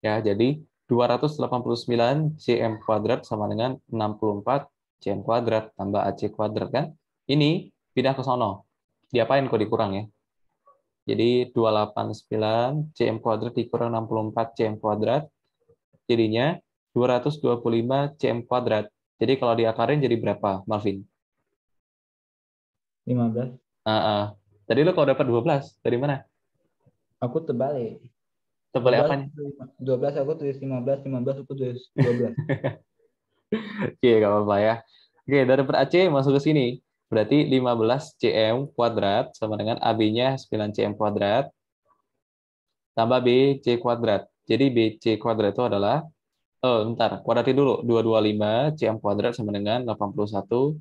Ya, jadi 289 cm kuadrat sama dengan 64 cm kuadrat tambah AC kuadrat kan. Ini pindah ke sono. Diapain kok dikurang ya? Jadi 289 cm kuadrat dikurang 64 cm kuadrat, jadinya 225 cm kuadrat. Jadi kalau diakarin jadi berapa, Marvin? 15. Tadi lo kalau dapat 12, dari mana? Aku terbalik. Terbalik 12, apanya? 12 aku tulis 15, 15 aku tulis 12. Oke, nggak apa-apa ya. Oke, dari dapat AC masuk ke sini. Berarti 15 cm kuadrat sama dengan AB-nya 9 cm kuadrat tambah BC kuadrat. Jadi BC kuadrat itu adalah, bentar, kuadratin dulu. 225 cm kuadrat sama dengan 81.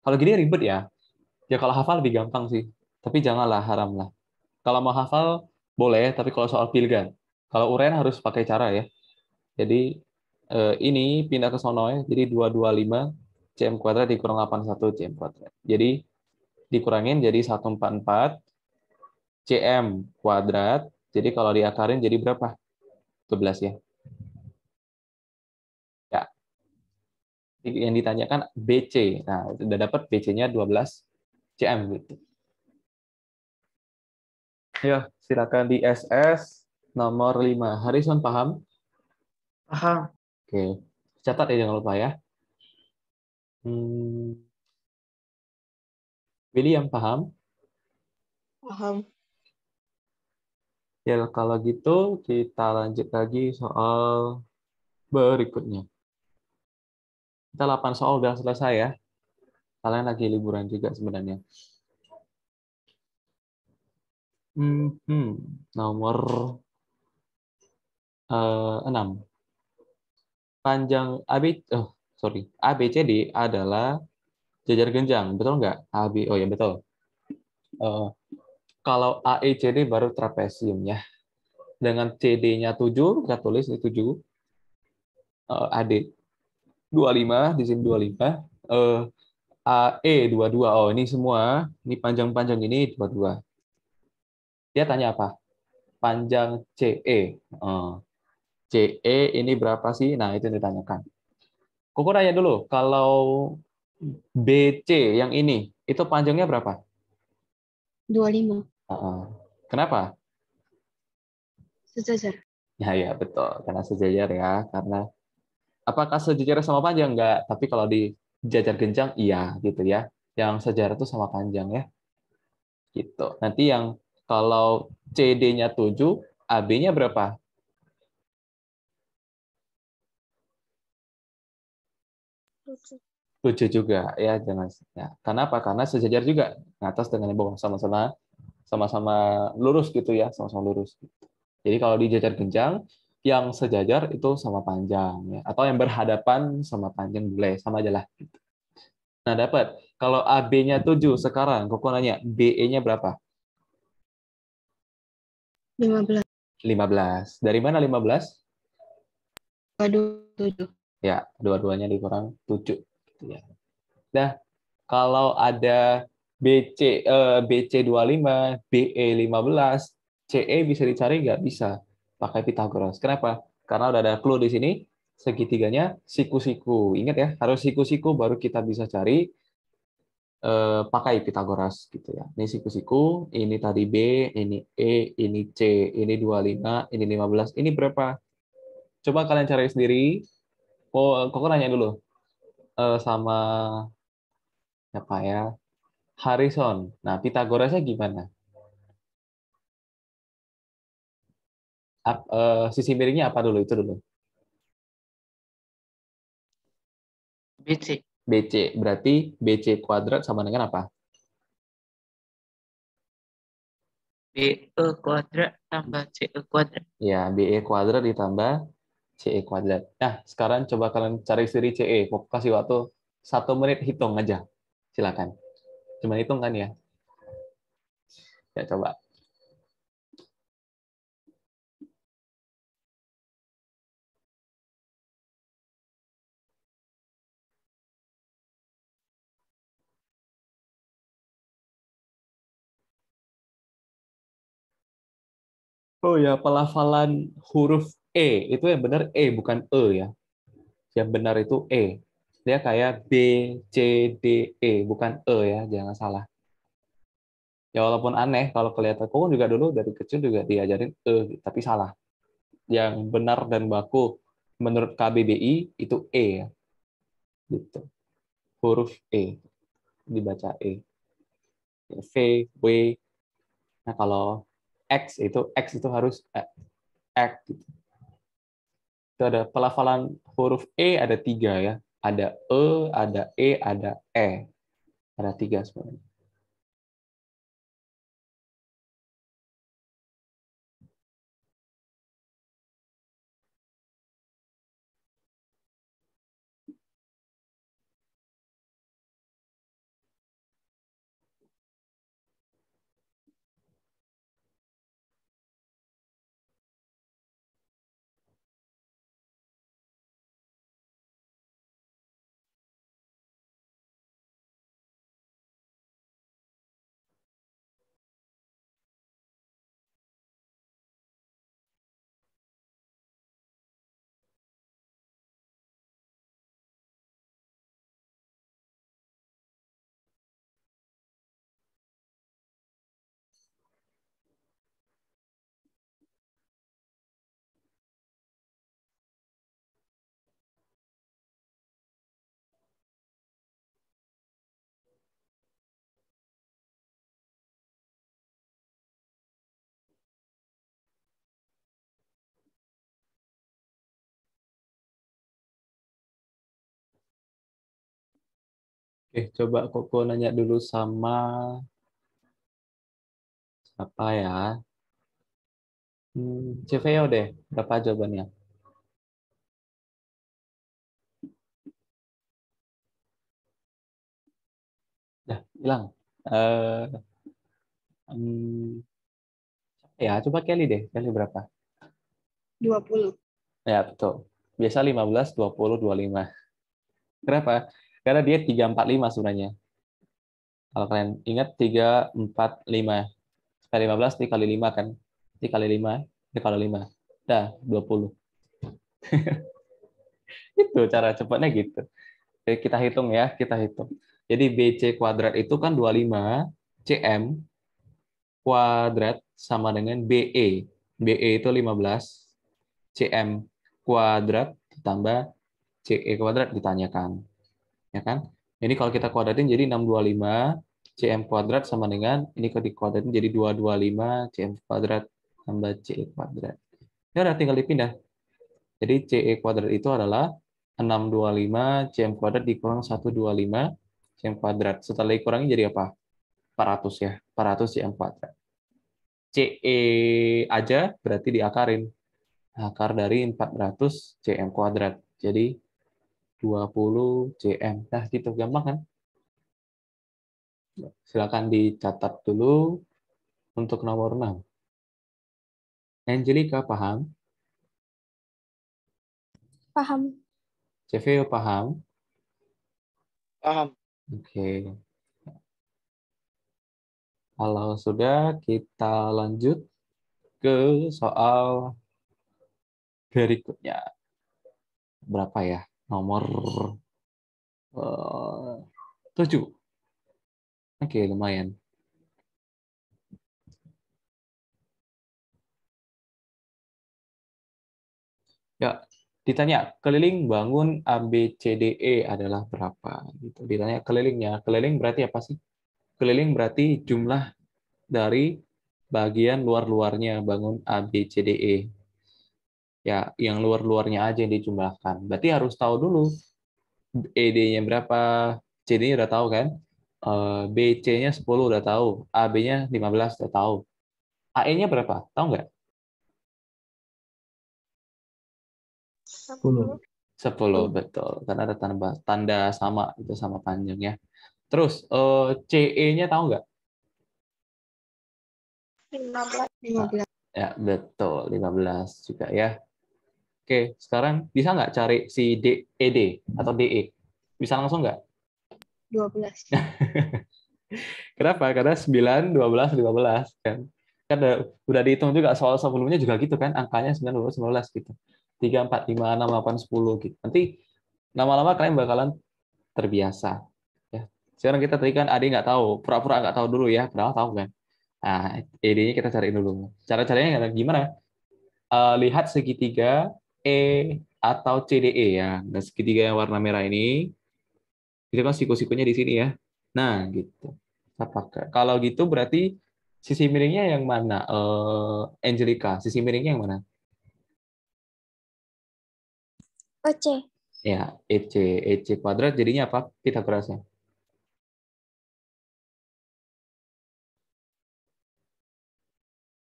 Kalau gini ribet ya. Ya kalau hafal lebih gampang sih. Tapi janganlah, haram lah. Kalau mau hafal boleh, tapi kalau soal pilgan. Kalau uraian harus pakai cara ya. Jadi ini pindah ke sono ya. Jadi 225 cm kuadrat dikurang 81 cm kuadrat. Jadi dikurangin jadi 144 cm kuadrat. Jadi kalau diakarin jadi berapa? 12 ya. Ya, yang ditanyakan BC. Nah, sudah dapat BC-nya 12 CM gitu. Ya, silakan di SS nomor 5. Harrison paham? Paham. Oke. Catat ya jangan lupa ya. William paham? Paham. Ya, kalau gitu kita lanjut lagi soal berikutnya. Kita 8 soal udah selesai ya. Kalian lagi liburan juga sebenarnya. Nomor 6. Panjang ABCD adalah jajar genjang, betul nggak? Oh ya betul. Eh, kalau AECD baru trapesium ya. Dengan CD-nya 7, kita tulis di 7. AD 25, di sini 25. AE 22. Oh, ini semua, ini panjang-panjang ini 22. Dia tanya apa? Panjang CE. CE ini berapa sih? Nah, itu yang ditanyakan. Koko nanya dulu, kalau BC yang ini, itu panjangnya berapa? 25. Kenapa? Sejajar. Ya, betul. Karena sejajar ya. Karena apakah sejajar sama panjang? Enggak. Tapi kalau di jajar genjang, iya gitu ya. Yang sejajar itu sama panjang ya. Gitu. Nanti yang kalau CD-nya 7, AB-nya berapa? 7 juga ya, jangan ya. Karena apa? Karena sejajar juga. Atas dengan yang bawah sama-sama lurus gitu ya, sama-sama lurus. Jadi kalau di jajar genjang, yang sejajar itu sama panjang ya, atau yang berhadapan sama panjang boleh, sama aja lah. Nah, dapat. Kalau AB-nya 7 sekarang, Koko nanya, BE-nya berapa? 15. 15. Dari mana 15? 27. Ya, dua-duanya dikurang 7. Gitu ya. Nah, kalau ada BC 25, BE 15, CE bisa dicari nggak? Bisa. Pakai Pythagoras. Kenapa? Karena udah ada clue di sini, segitiganya siku-siku. Ingat ya, harus siku-siku baru kita bisa cari pakai Pythagoras gitu ya. Ini siku-siku, ini tadi B, ini E, ini C, ini 25, ini 15. Ini berapa? Coba kalian cari sendiri. Kok nanya dulu sama siapa ya? Harrison. Nah, Pythagorasnya gimana? Sisi miringnya apa dulu? Itu dulu. BC. BC. Berarti BC kuadrat sama dengan apa? BE kuadrat tambah CE kuadrat. Ya, BE kuadrat ditambah CE kuadrat. Nah, sekarang coba kalian cari sendiri CE. Mau kasih waktu 1 menit hitung aja. Silakan. Cuma hitung kan ya? Ya, coba. Oh ya, pelafalan huruf E. Itu yang benar E, bukan E ya. Yang benar itu E. Dia kayak B, C, D, E. Bukan E ya, jangan salah. Ya walaupun aneh kalau kelihatan. Aku juga dulu dari kecil juga diajarin E, tapi salah. Yang benar dan baku menurut KBBI itu E ya. Gitu. Huruf E. Dibaca E. V, W. Nah kalau X itu harus X gitu. Itu ada pelafalan huruf E ada 3 ya. Ada E, ada E, ada E. Ada 3 sebenarnya. Oke, coba Koko nanya dulu sama apa ya? CVO deh, berapa jawabannya? Dah, hilang. Eh, hmm, ya, coba Kelly deh. Kelly berapa? 20. Ya, betul. Biasa 15, 20, 25. Kenapa? Karena dia 3, 4, 5 sebenarnya. Kalau kalian ingat 3, 4, 5. Sekali 15 dikali 5 kan? Dikali 5, dikali 5. Dah, 20. Itu cara cepatnya gitu. Jadi kita hitung ya, kita hitung. Jadi BC kuadrat itu kan 25 CM kuadrat sama dengan BE. BE itu 15 CM kuadrat ditambah CE kuadrat ditanyakan. Ya kan? Ini kalau kita kuadratin jadi 625 CM kuadrat sama dengan, ini kalau dikuadratin jadi 225 CM kuadrat tambah CE kuadrat. Ya udah tinggal dipindah. Jadi CE kuadrat itu adalah 625 CM kuadrat dikurang 125 CM kuadrat. Setelah dikurangi jadi apa? 400 ya. 400 CM kuadrat. CE aja berarti diakarin. Akar dari 400 CM kuadrat. Jadi 20 CM. Nah, gitu gampang kan? Silakan dicatat dulu untuk nomor 6. Angelica paham? Paham. CVO paham? Paham. Oke. Kalau sudah, kita lanjut ke soal berikutnya. Berapa ya? Nomor 7. Oke, lumayan. Ya, ditanya keliling bangun ABCDE adalah berapa? Gitu. Ditanya kelilingnya. Keliling berarti apa sih? Keliling berarti jumlah dari bagian luar-luarnya bangun ABCDE. Ya, yang luar-luarnya aja yang dijumlahkan. Berarti harus tahu dulu ED-nya berapa, CD-nya udah tahu kan? BC-nya 10 udah tahu, AB-nya 15 udah tahu. AE-nya berapa? Tahu nggak? 10. 10, betul. Karena ada tanda sama, itu sama panjangnya. Terus, CE-nya tahu nggak? 15. 15. Ya, betul. 15 juga ya. Oke, sekarang bisa nggak cari si ED atau DE? Bisa langsung nggak? 12. Kenapa? Karena 9, 12, 15 kan. Kan udah dihitung juga soal sebelumnya juga gitu kan, angkanya 9, 12, 15 gitu. 3, 4, 5, 6, 8, 10 gitu. Nanti lama-lama kalian bakalan terbiasa. Ya. Sekarang kita tadi kan Adi nggak tahu, pura-pura nggak tahu dulu ya, padahal tahu kan. Nah, ED-nya kita cari dulu. Cara-caranya gimana? Lihat segitiga E atau CDE ya. Dan segitiga yang warna merah ini, itu kan siku-sikunya di sini ya. Nah, gitu. Apakah kalau gitu berarti sisi miringnya yang mana? Angelica, sisi miringnya yang mana? OC. Ya, EC kuadrat jadinya apa? Pitagorasnya.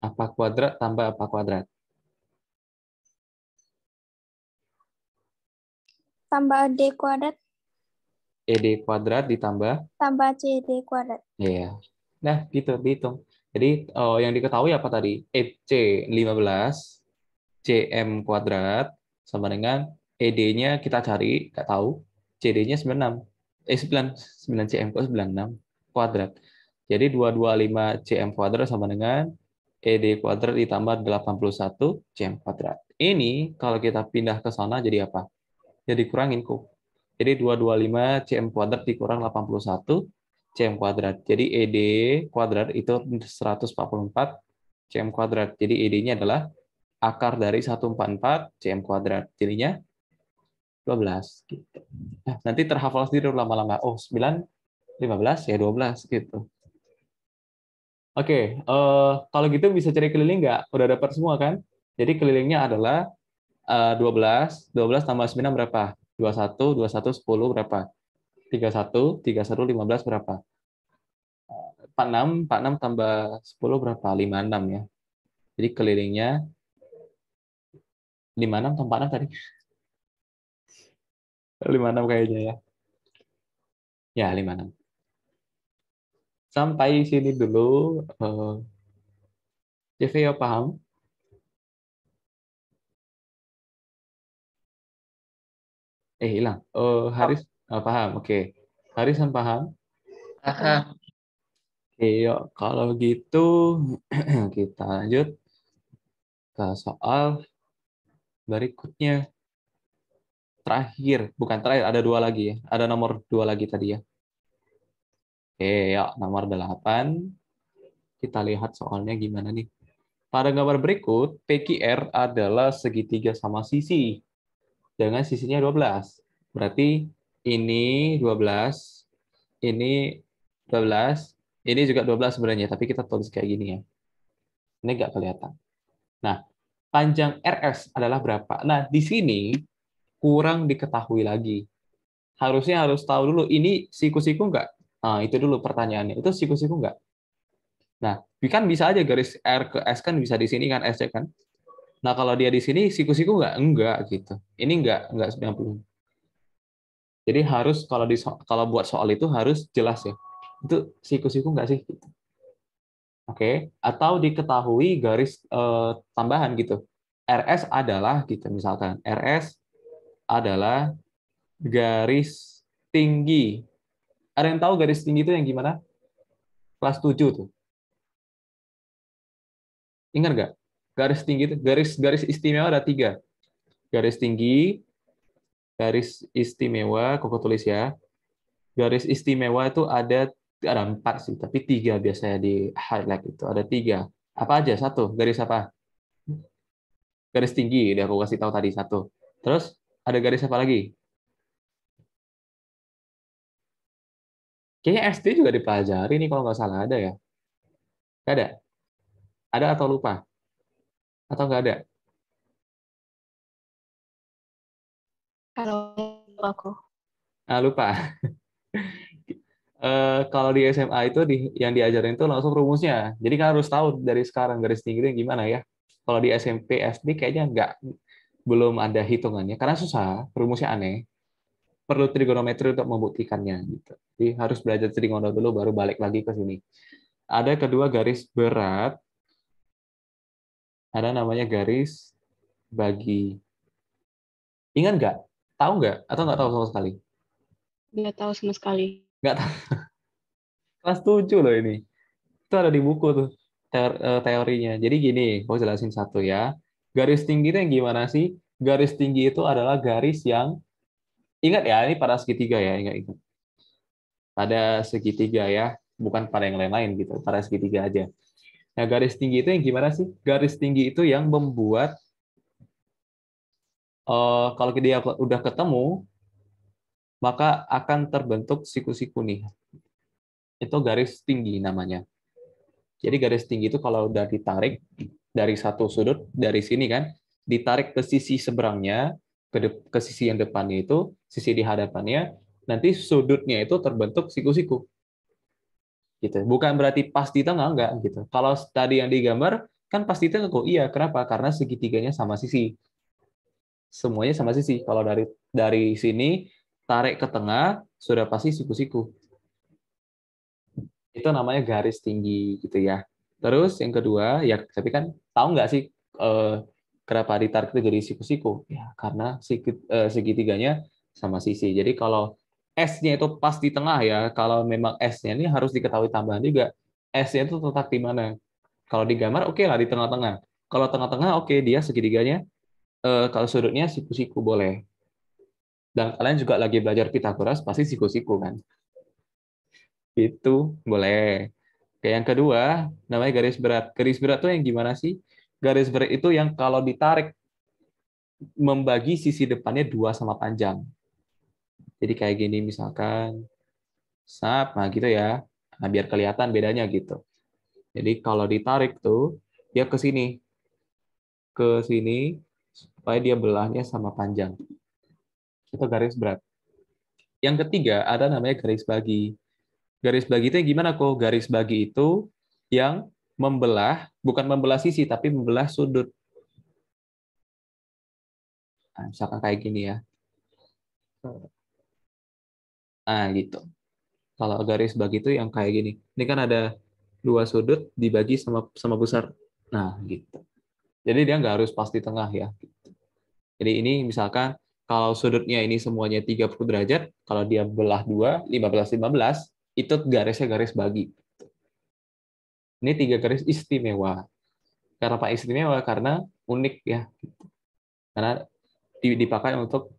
Apa kuadrat tambah apa kuadrat? Tambah D kuadrat. ED kuadrat ditambah Tambah CD kuadrat. ya. Nah, gitu dihitung. Jadi yang diketahui apa tadi? EC 15 CM kuadrat sama dengan ED-nya kita cari, nggak tahu. CD-nya 96. 9 CM kok 96 kuadrat. Jadi 225 CM kuadrat sama dengan ED kuadrat ditambah 81 CM kuadrat. Ini kalau kita pindah ke sana jadi apa? Jadi kurangin kok. Jadi 225 CM kuadrat dikurang 81 CM kuadrat. Jadi ED kuadrat itu 144 CM kuadrat. Jadi ED-nya adalah akar dari 144 CM kuadrat. Jadinya 12 gitu. Nah, nanti terhafal sendiri lama-lama. Oh, 9, 15 ya 12 gitu. Oke, kalau gitu bisa cari keliling nggak? Udah dapat semua kan? Jadi kelilingnya adalah 12 tambah 9 berapa? 21, 10 berapa? 31 15 berapa? 46 tambah 10 berapa? 56 ya. Jadi kelilingnya 56 tambah 46 tadi. 56 kayaknya ya. Ya, 56. Sampai sini dulu. CV ya paham? Hilang. Haris paham. Oke. Harisan paham? Paham. Oke, yuk. Kalau gitu kita lanjut ke soal berikutnya. Terakhir, bukan terakhir, ada dua lagi ya. Ada nomor 2 lagi tadi ya. Oke, yuk. Nomor 8. Kita lihat soalnya gimana nih. Pada gambar berikut, PQR adalah segitiga sama sisi. Dengan sisinya 12. Berarti ini 12, ini 12, ini juga 12 sebenarnya, tapi kita tulis kayak gini ya. Ini nggak kelihatan. Nah, panjang RS adalah berapa? Nah, di sini kurang diketahui lagi. Harusnya harus tahu dulu, ini siku-siku nggak? Nah, itu dulu pertanyaannya. Itu siku-siku nggak? Nah, kan bisa aja garis R ke S kan bisa di sini kan S kan? Nah, kalau dia di sini siku-siku nggak? Enggak gitu. Ini enggak 90. Jadi harus kalau buat soal itu harus jelas ya. Itu siku-siku nggak sih? Gitu. Oke, atau diketahui garis tambahan gitu. RS adalah gitu misalkan. RS adalah garis tinggi. Ada yang tahu garis tinggi itu yang gimana? Kelas 7 tuh. Ingat nggak? Garis tinggi itu garis istimewa ada 3. Garis tinggi, garis istimewa, kok tulis ya. Garis istimewa itu ada 4 sih, tapi 3 biasanya di highlight itu. Ada 3. Apa aja? Satu. Garis apa? Garis tinggi, udah aku kasih tahu tadi satu. Terus ada garis apa lagi? Kayaknya SD juga dipelajari nih kalau nggak salah ada ya. Nggak ada? Ada atau lupa? Atau nggak ada? Kalau aku Lupa. Kalau di SMA itu yang diajarin itu langsung rumusnya. Jadi kan harus tahu dari sekarang garis tinggi itu gimana ya. Kalau di SMP, SD kayaknya belum ada hitungannya karena susah, rumusnya aneh. Perlu trigonometri untuk membuktikannya gitu. Jadi harus belajar trigonometri dulu baru balik lagi ke sini. Ada kedua garis berat, ada namanya garis bagi. Ingat nggak? Tahu nggak? Atau nggak tahu sama sekali? nggak tahu sama sekali. Nggak tahu. Kelas 7 loh ini. Itu ada di buku tuh teorinya. Jadi gini, aku jelasin satu ya. Garis tinggi itu yang gimana sih? Garis tinggi itu adalah garis yang, ingat ya, ini pada segitiga ya, ingat. Pada segitiga ya, bukan pada yang lain-lain gitu, pada segitiga aja. Nah, garis tinggi itu yang gimana sih? Garis tinggi itu yang membuat kalau dia udah ketemu, maka akan terbentuk siku-siku nih. Itu garis tinggi namanya. Jadi garis tinggi itu kalau udah ditarik dari satu sudut, dari sini kan, ditarik ke sisi seberangnya, ke sisi yang depannya itu, sisi di hadapannya, nanti sudutnya itu terbentuk siku-siku. Gitu. Bukan berarti pas di tengah, enggak gitu. Kalau tadi yang digambar, kan pas di tengah kok. Iya, kenapa? Karena segitiganya sama sisi. Semuanya sama sisi. Kalau dari sini tarik ke tengah sudah pasti siku-siku. Itu namanya garis tinggi gitu ya. Terus yang kedua ya tapi kan tahu nggak sih eh, kenapa ditarik itu jadi siku-siku? Ya karena segitiganya sama sisi. Jadi kalau S-nya itu pas di tengah ya. Kalau memang S-nya ini harus diketahui tambahan juga. S-nya itu terletak di mana? Kalau digambar oke lah di tengah-tengah. Kalau tengah-tengah oke dia segitiganya. Kalau sudutnya siku-siku boleh. Dan kalian juga lagi belajar Pitagoras, pasti siku-siku kan? Itu boleh. Oke, yang kedua, namanya garis berat. Garis berat itu yang gimana sih? Garis berat itu yang kalau ditarik, membagi sisi depannya 2 sama panjang. Jadi kayak gini misalkan, nah gitu ya. Nah, biar kelihatan bedanya gitu. Jadi kalau ditarik tuh, dia ke sini, supaya dia belahnya sama panjang. Itu garis berat. Yang ketiga ada namanya garis bagi. Garis bagi itu yang gimana kok? Garis bagi itu yang membelah, bukan membelah sisi, tapi membelah sudut. Nah, misalkan kayak gini ya. Nah, gitu. Kalau garis bagi itu yang kayak gini. Ini kan ada dua sudut dibagi sama sama besar. Nah, gitu. Jadi dia nggak harus pas di tengah ya. Jadi ini misalkan kalau sudutnya ini semuanya 30 derajat, kalau dia belah 2, 15, itu garisnya garis bagi. Ini 3 garis istimewa. Kenapa istimewa? Karena unik ya. Karena dipakai untuk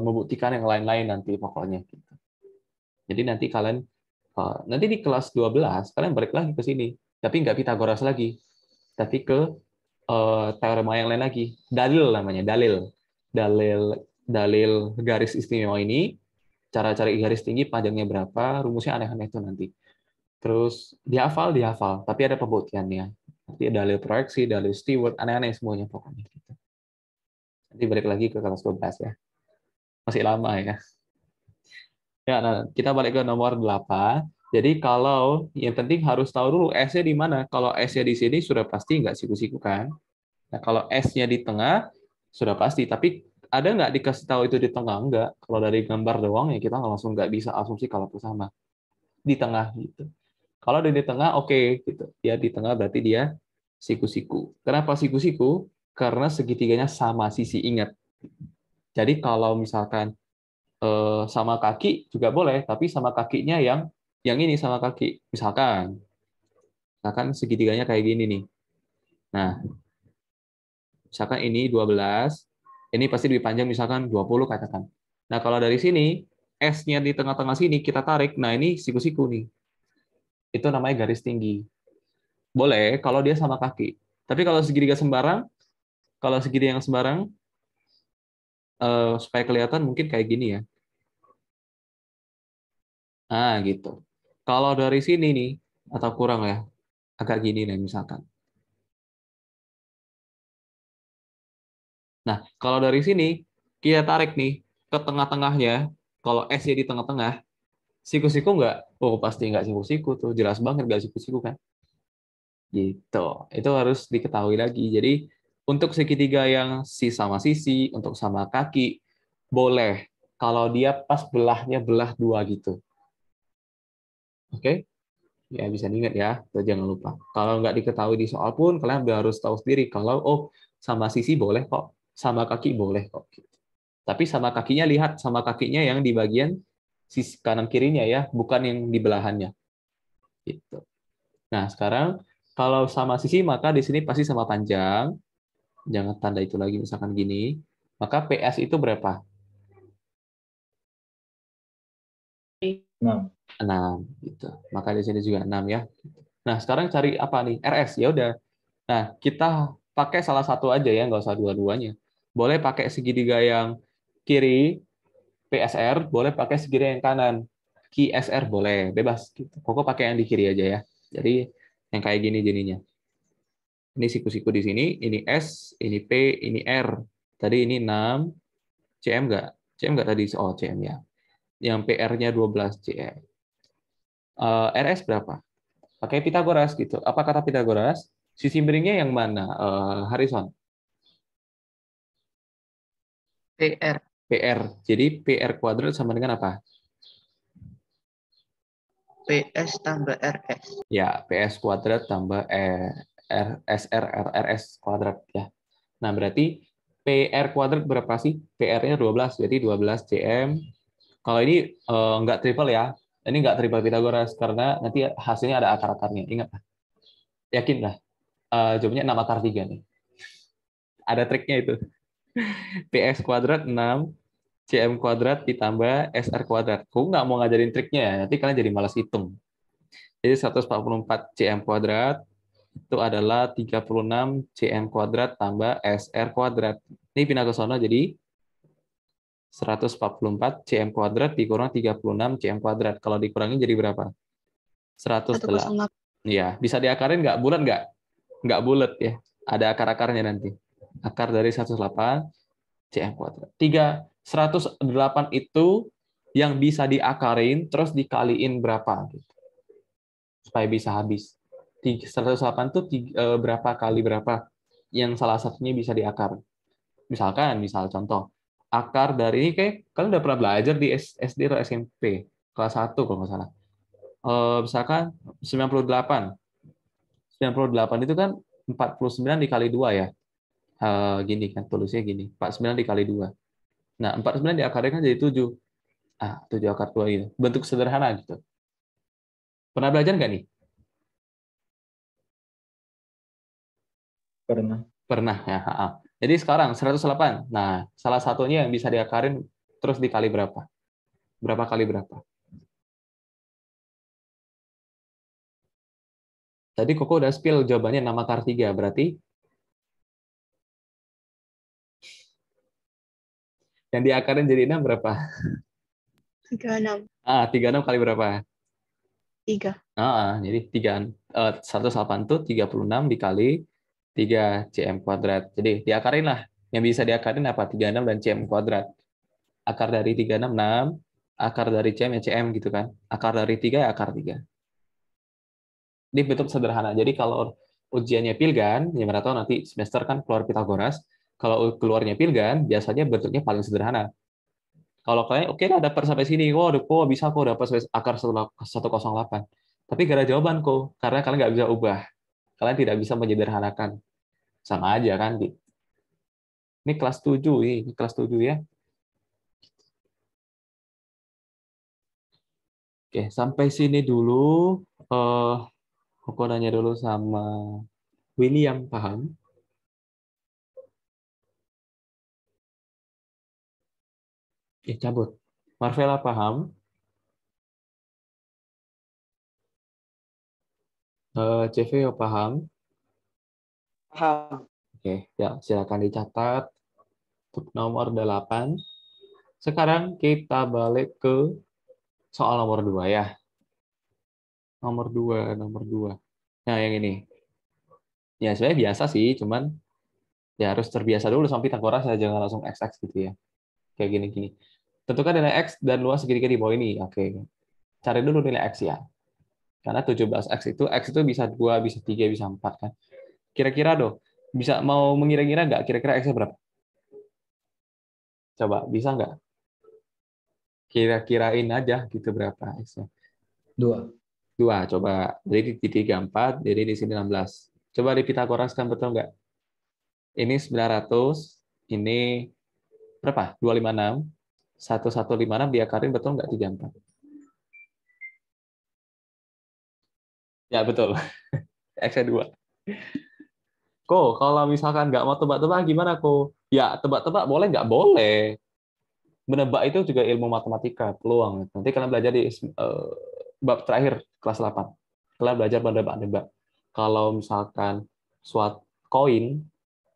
membuktikan yang lain-lain nanti pokoknya. Jadi nanti kalian nanti di kelas 12 kalian balik lagi ke sini, tapi nggak Pitagoras lagi, tapi ke teorema yang lain lagi. Dalil namanya, dalil garis istimewa ini, cara cari garis tinggi panjangnya berapa, rumusnya aneh-aneh itu nanti. Terus dihafal, tapi ada pembuktiannya. Nanti dalil proyeksi, dalil Stewart, aneh-aneh semuanya pokoknya. Nanti balik lagi ke kelas 12 ya. Masih lama ya. Ya, nah, kita balik ke nomor 8. Jadi kalau yang penting harus tahu dulu S-nya di mana. Kalau S-nya di sini sudah pasti nggak siku-siku kan. Nah, kalau S-nya di tengah sudah pasti. Tapi ada nggak dikasih tahu itu di tengah? Enggak. Kalau dari gambar doang ya kita langsung nggak bisa asumsi kalau itu sama. Di tengah gitu. Kalau di tengah oke, gitu. Ya di tengah berarti dia siku-siku. Kenapa siku-siku? Karena segitiganya sama sisi, ingat. Jadi kalau misalkan sama kaki juga boleh, tapi sama kakinya yang ini sama kaki. Misalkan segitiganya kayak gini nih. Nah, misalkan ini 12, ini pasti lebih panjang misalkan 20 katakan. Nah, kalau dari sini S-nya di tengah-tengah sini kita tarik, nah ini siku-siku nih. Itu namanya garis tinggi. Boleh kalau dia sama kaki. Tapi kalau segitiga sembarang, supaya kelihatan mungkin kayak gini ya. Nah, gitu. Kalau dari sini nih, atau kurang ya, agak gini nih misalkan. Nah, kalau dari sini, kita tarik nih ke tengah-tengahnya, kalau S-nya di tengah-tengah, siku-siku nggak? Oh, pasti nggak siku-siku tuh. Jelas banget nggak siku-siku kan? Gitu. Itu harus diketahui lagi. Jadi, untuk segitiga yang sama sisi, untuk sama kaki, boleh. Kalau dia pas belahnya belah 2 gitu. Oke? Ya, bisa diingat ya. Tuh, jangan lupa. Kalau nggak diketahui di soal pun, kalian harus tahu sendiri. Kalau, oh, sama sisi boleh kok. Sama kaki boleh kok. Tapi sama kakinya, lihat sama kakinya yang di bagian sisi kanan kirinya ya, bukan yang di belahannya. Gitu. Nah, sekarang kalau sama sisi maka di sini pasti sama panjang. Jangan tanda itu lagi misalkan gini. Maka PS itu berapa? 6. 6 gitu. Maka di sini juga 6 ya. Nah, sekarang cari apa nih? RS ya udah. Nah, kita pakai salah satu aja ya, nggak usah dua-duanya. Boleh pakai segitiga yang kiri PSR, boleh pakai segitiga yang kanan QSR, boleh, bebas gitu. Pokok pakai yang di kiri aja ya. Jadi yang kayak gini jadinya. Ini siku-siku di sini, ini S, ini P, ini R. Tadi ini 6, CM nggak? CM nggak tadi? Oh, CM ya. Yang PR-nya 12 CM. RS berapa? Pakai Pitagoras gitu. Apa kata Pitagoras? Sisi miringnya yang mana, Harrison? PR. PR. Jadi PR kuadrat sama dengan apa? PS tambah RS. Ya, PS kuadrat tambah SR RS kuadrat ya. Nah, berarti PR kuadrat berapa sih? PR-nya 12, jadi 12 cm. Kalau ini nggak triple ya. Ini nggak triple Pitagoras karena nanti hasilnya ada akar-akarnya. Ingat, yakin lah. Jawabnya 6 akar 3 nih. Ada triknya itu. PS kuadrat 6, CM kuadrat ditambah SR kuadrat. Aku nggak mau ngajarin triknya ya, nanti kalian jadi malas hitung. Jadi 144 CM kuadrat itu adalah 36 CM kuadrat tambah SR kuadrat. Ini pindah ke sono jadi 144 CM kuadrat dikurang 36 CM kuadrat. Kalau dikurangin jadi berapa? 108. 108. Iya, bisa diakarin nggak? Bulat nggak? Nggak bulat ya. Ada akar-akarnya nanti. Akar dari 108 CM kuadrat. 108 itu yang bisa diakarin terus dikaliin berapa gitu. Supaya bisa habis. 108 tuh berapa kali berapa yang salah satunya bisa diakar. Misal contoh, akar dari ini kayak kalian udah pernah belajar di SD atau SMP kelas 1 kalau nggak salah. Misalkan 98. 98 itu kan 49 dikali 2 ya. Gini kan tulisnya gini, 49 dikali 2. Nah, 49 diakarkan kan jadi 7. 7 akar 2 gitu. Bentuk sederhana gitu. Pernah belajar nggak nih? Pernah. Pernah ya. Jadi sekarang 108. Nah, salah satunya yang bisa diakarin terus dikali berapa? Berapa kali berapa? Tadi Koko udah spill jawabannya 6 akar 3. Berarti yang diakarin jadi 6 berapa? 36. 36 kali berapa? 3. Jadi 108 itu 36 dikali 3 cm kuadrat. Jadi diakarin lah. Yang bisa diakarin apa? 36 dan cm kuadrat. Akar dari 36, 6. Akar dari cm ya cm gitu kan. Akar dari 3 ya akar 3. Ini bentuk sederhana. Jadi kalau ujiannya Pilgan, ya mana tahu nanti semester kan keluar Pitagoras. Kalau keluarnya Pilgan, biasanya bentuknya paling sederhana. Kalau kalian oke lah dapat sampai sini, kok bisa kok dapat akar 108. Tapi gak ada jawaban kok, karena kalian nggak bisa ubah. Kalian tidak bisa menyederhanakan. Sama aja kan. Ini kelas 7, ini kelas 7 ya. Oke, sampai sini dulu. Aku nanya dulu sama William, paham? Cabut. Marvela paham? CVO paham? Paham. Oke, ya silakan dicatat untuk nomor 8. Sekarang kita balik ke soal nomor 2 ya. Nomor 2. Nah, yang ini. Ya, sebenarnya biasa sih, cuman ya harus terbiasa dulu sama Pitagoras ya, jangan langsung XX gitu ya. Kayak gini-gini. Tentukan nilai X dan luas segitiga di bawah ini. Oke. Cari dulu nilai X ya. Karena 17X X itu bisa 2, bisa 3, bisa 4 kan. Kira-kira dong, bisa mau mengira-ngira nggak kira-kira X-nya berapa? Coba, bisa nggak? Kira-kirain aja gitu berapa X-nya. 2. 2, coba. Jadi di 34, jadi di sini 16. Coba di Pitagoras kan betul nggak? Ini 900, ini berapa? 256. 1156 diakarin betul nggak 34? Ya, betul. X-nya 2. Kalau misalkan nggak mau tebak-tebak gimana, Ya, tebak-tebak boleh nggak? Boleh. Menebak itu juga ilmu matematika, peluang. Nanti kalian belajar di bab terakhir, kelas 8. Kalian belajar menebak-nebak. Kalau misalkan suatu koin,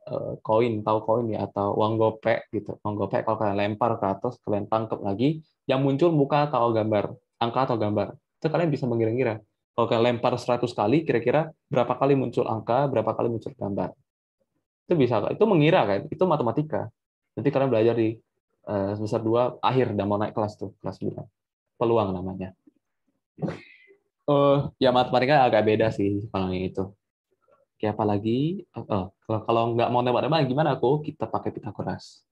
tahu koin ya, atau uang gopek gitu. Uang gopek kalau kalian lempar ke atas, kalian tangkap lagi, yang muncul muka atau gambar, angka atau gambar. Itu kalian bisa mengira-ngira. Kalau kalian lempar 100 kali, kira-kira berapa kali muncul angka, berapa kali muncul gambar. Itu bisa, itu mengira kan, itu matematika. Nanti kalian belajar di semester 2 akhir, udah mau naik kelas tuh, kelas 9. Peluang namanya. Ya matematika agak beda sih kalau yang itu. Kayak apa lagi? Kalau nggak mau nembak-nembak gimana kok? Kita pakai Pitagoras.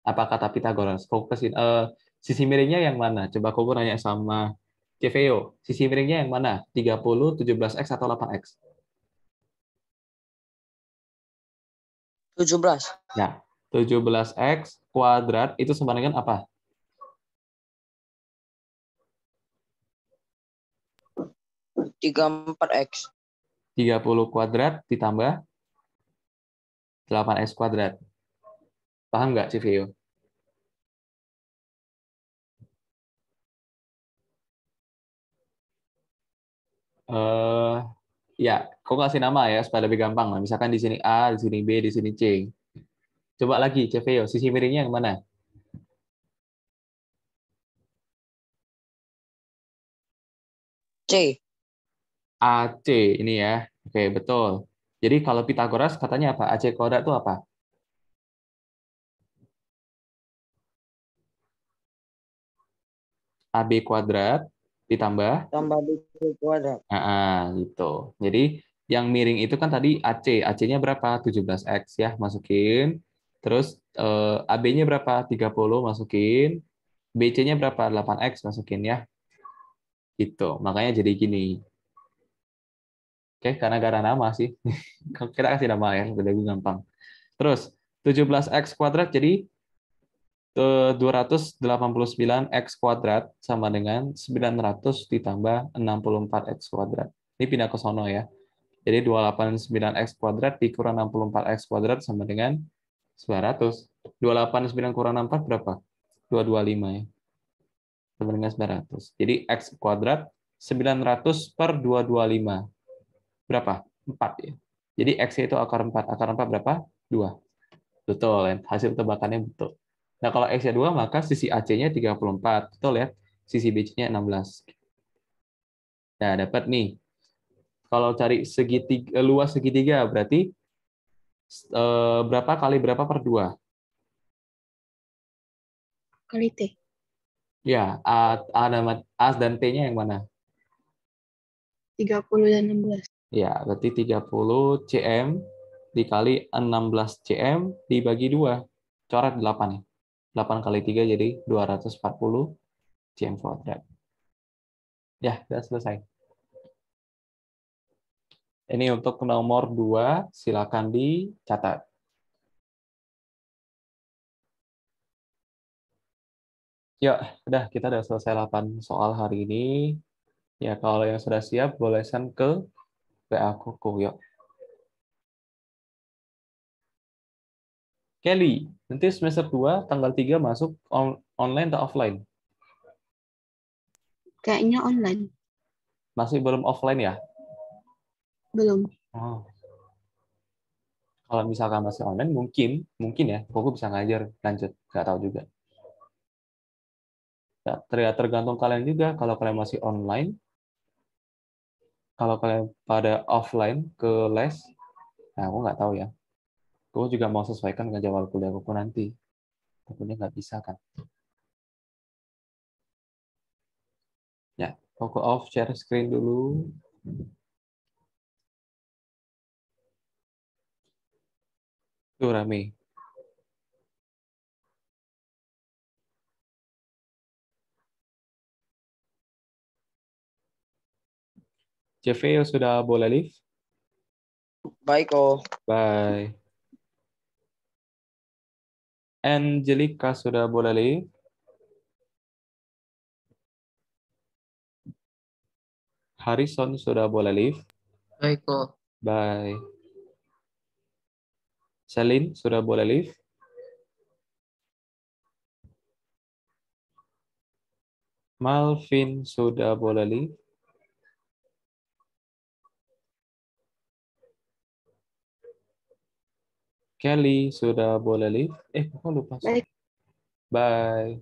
Apa kata Pitagoras? Sisi miringnya yang mana? Coba aku nanya sama CVO. Sisi miringnya yang mana? 30, 17X atau 8X? 17. Ya, 17X kuadrat itu sama dengan apa? 34X. 30 kuadrat ditambah 8X kuadrat. Paham nggak, CVO? Ya, kau kasih nama ya supaya lebih gampang. Misalkan di sini A, di sini B, di sini C. Coba lagi, CVO. Sisi miringnya yang mana? C. AC ini ya. Oke, betul. Jadi kalau Pitagoras katanya apa? AC kuadrat itu apa? AB kuadrat ditambah Tambah BC kuadrat. gitu. Jadi yang miring itu kan tadi AC. AC-nya berapa? 17X ya, masukin. Terus AB-nya berapa? 30, masukin. BC-nya berapa? 8X, masukin ya. Gitu. Makanya jadi gini. Oke, karena gak ada nama sih. Kita kasih nama ya, lebih gampang. Terus 17X kuadrat jadi 289X kuadrat sama dengan 900 ditambah 64X kuadrat. Ini pindah ke sono ya. Jadi 289X kuadrat dikurang 64X kuadrat sama dengan 900. 289 kurang 64 berapa? 225 ya. Sama dengan 900. Jadi X kuadrat 900 per 225. Berapa? 4 ya. Jadi X itu akar 4. Akar 4 berapa? 2. Betul ya. Hasil tebakannya betul. Nah kalau X-nya 2 maka sisi AC-nya 34. Betul ya. Sisi BC-nya 16. Nah dapat nih. Kalau cari segitiga, luas segitiga berarti berapa kali berapa per 2? Kali T. Ya, A dan T-nya yang mana? 30 dan 16. Ya, berarti 30 cm dikali 16 cm dibagi 2. Coret 8 ya. 8 kali 3 jadi 240 cm kuadrat. Ya, sudah selesai. Ini untuk nomor 2, silakan dicatat. Ya, kita udah selesai 8 soal hari ini. Ya, kalau yang sudah siap, boleh send ke WA Koko, yuk. Kelly, nanti semester 2, tanggal 3 masuk online atau offline? Kayaknya online. Masih belum offline ya? Belum. Oh. Kalau misalkan masih online, mungkin ya, Koko bisa ngajar lanjut, nggak tahu juga. Ya, tergantung kalian juga. Kalau kalian masih online, kalau kalian pada offline ke les, nah aku nggak tahu ya. Aku juga mau sesuaikan dengan jadwal kuliah aku nanti. Tentunya nggak bisa kan. Ya, Koko off share screen dulu. Tuh rame. CV sudah boleh live? Baik, oh. Bye. Angelica sudah boleh live? Harrison sudah boleh live? Baik kok. Bye. Celine sudah boleh live? Malvin sudah boleh live? Kelly sudah boleh live? Kok lupa? Baik. Bye.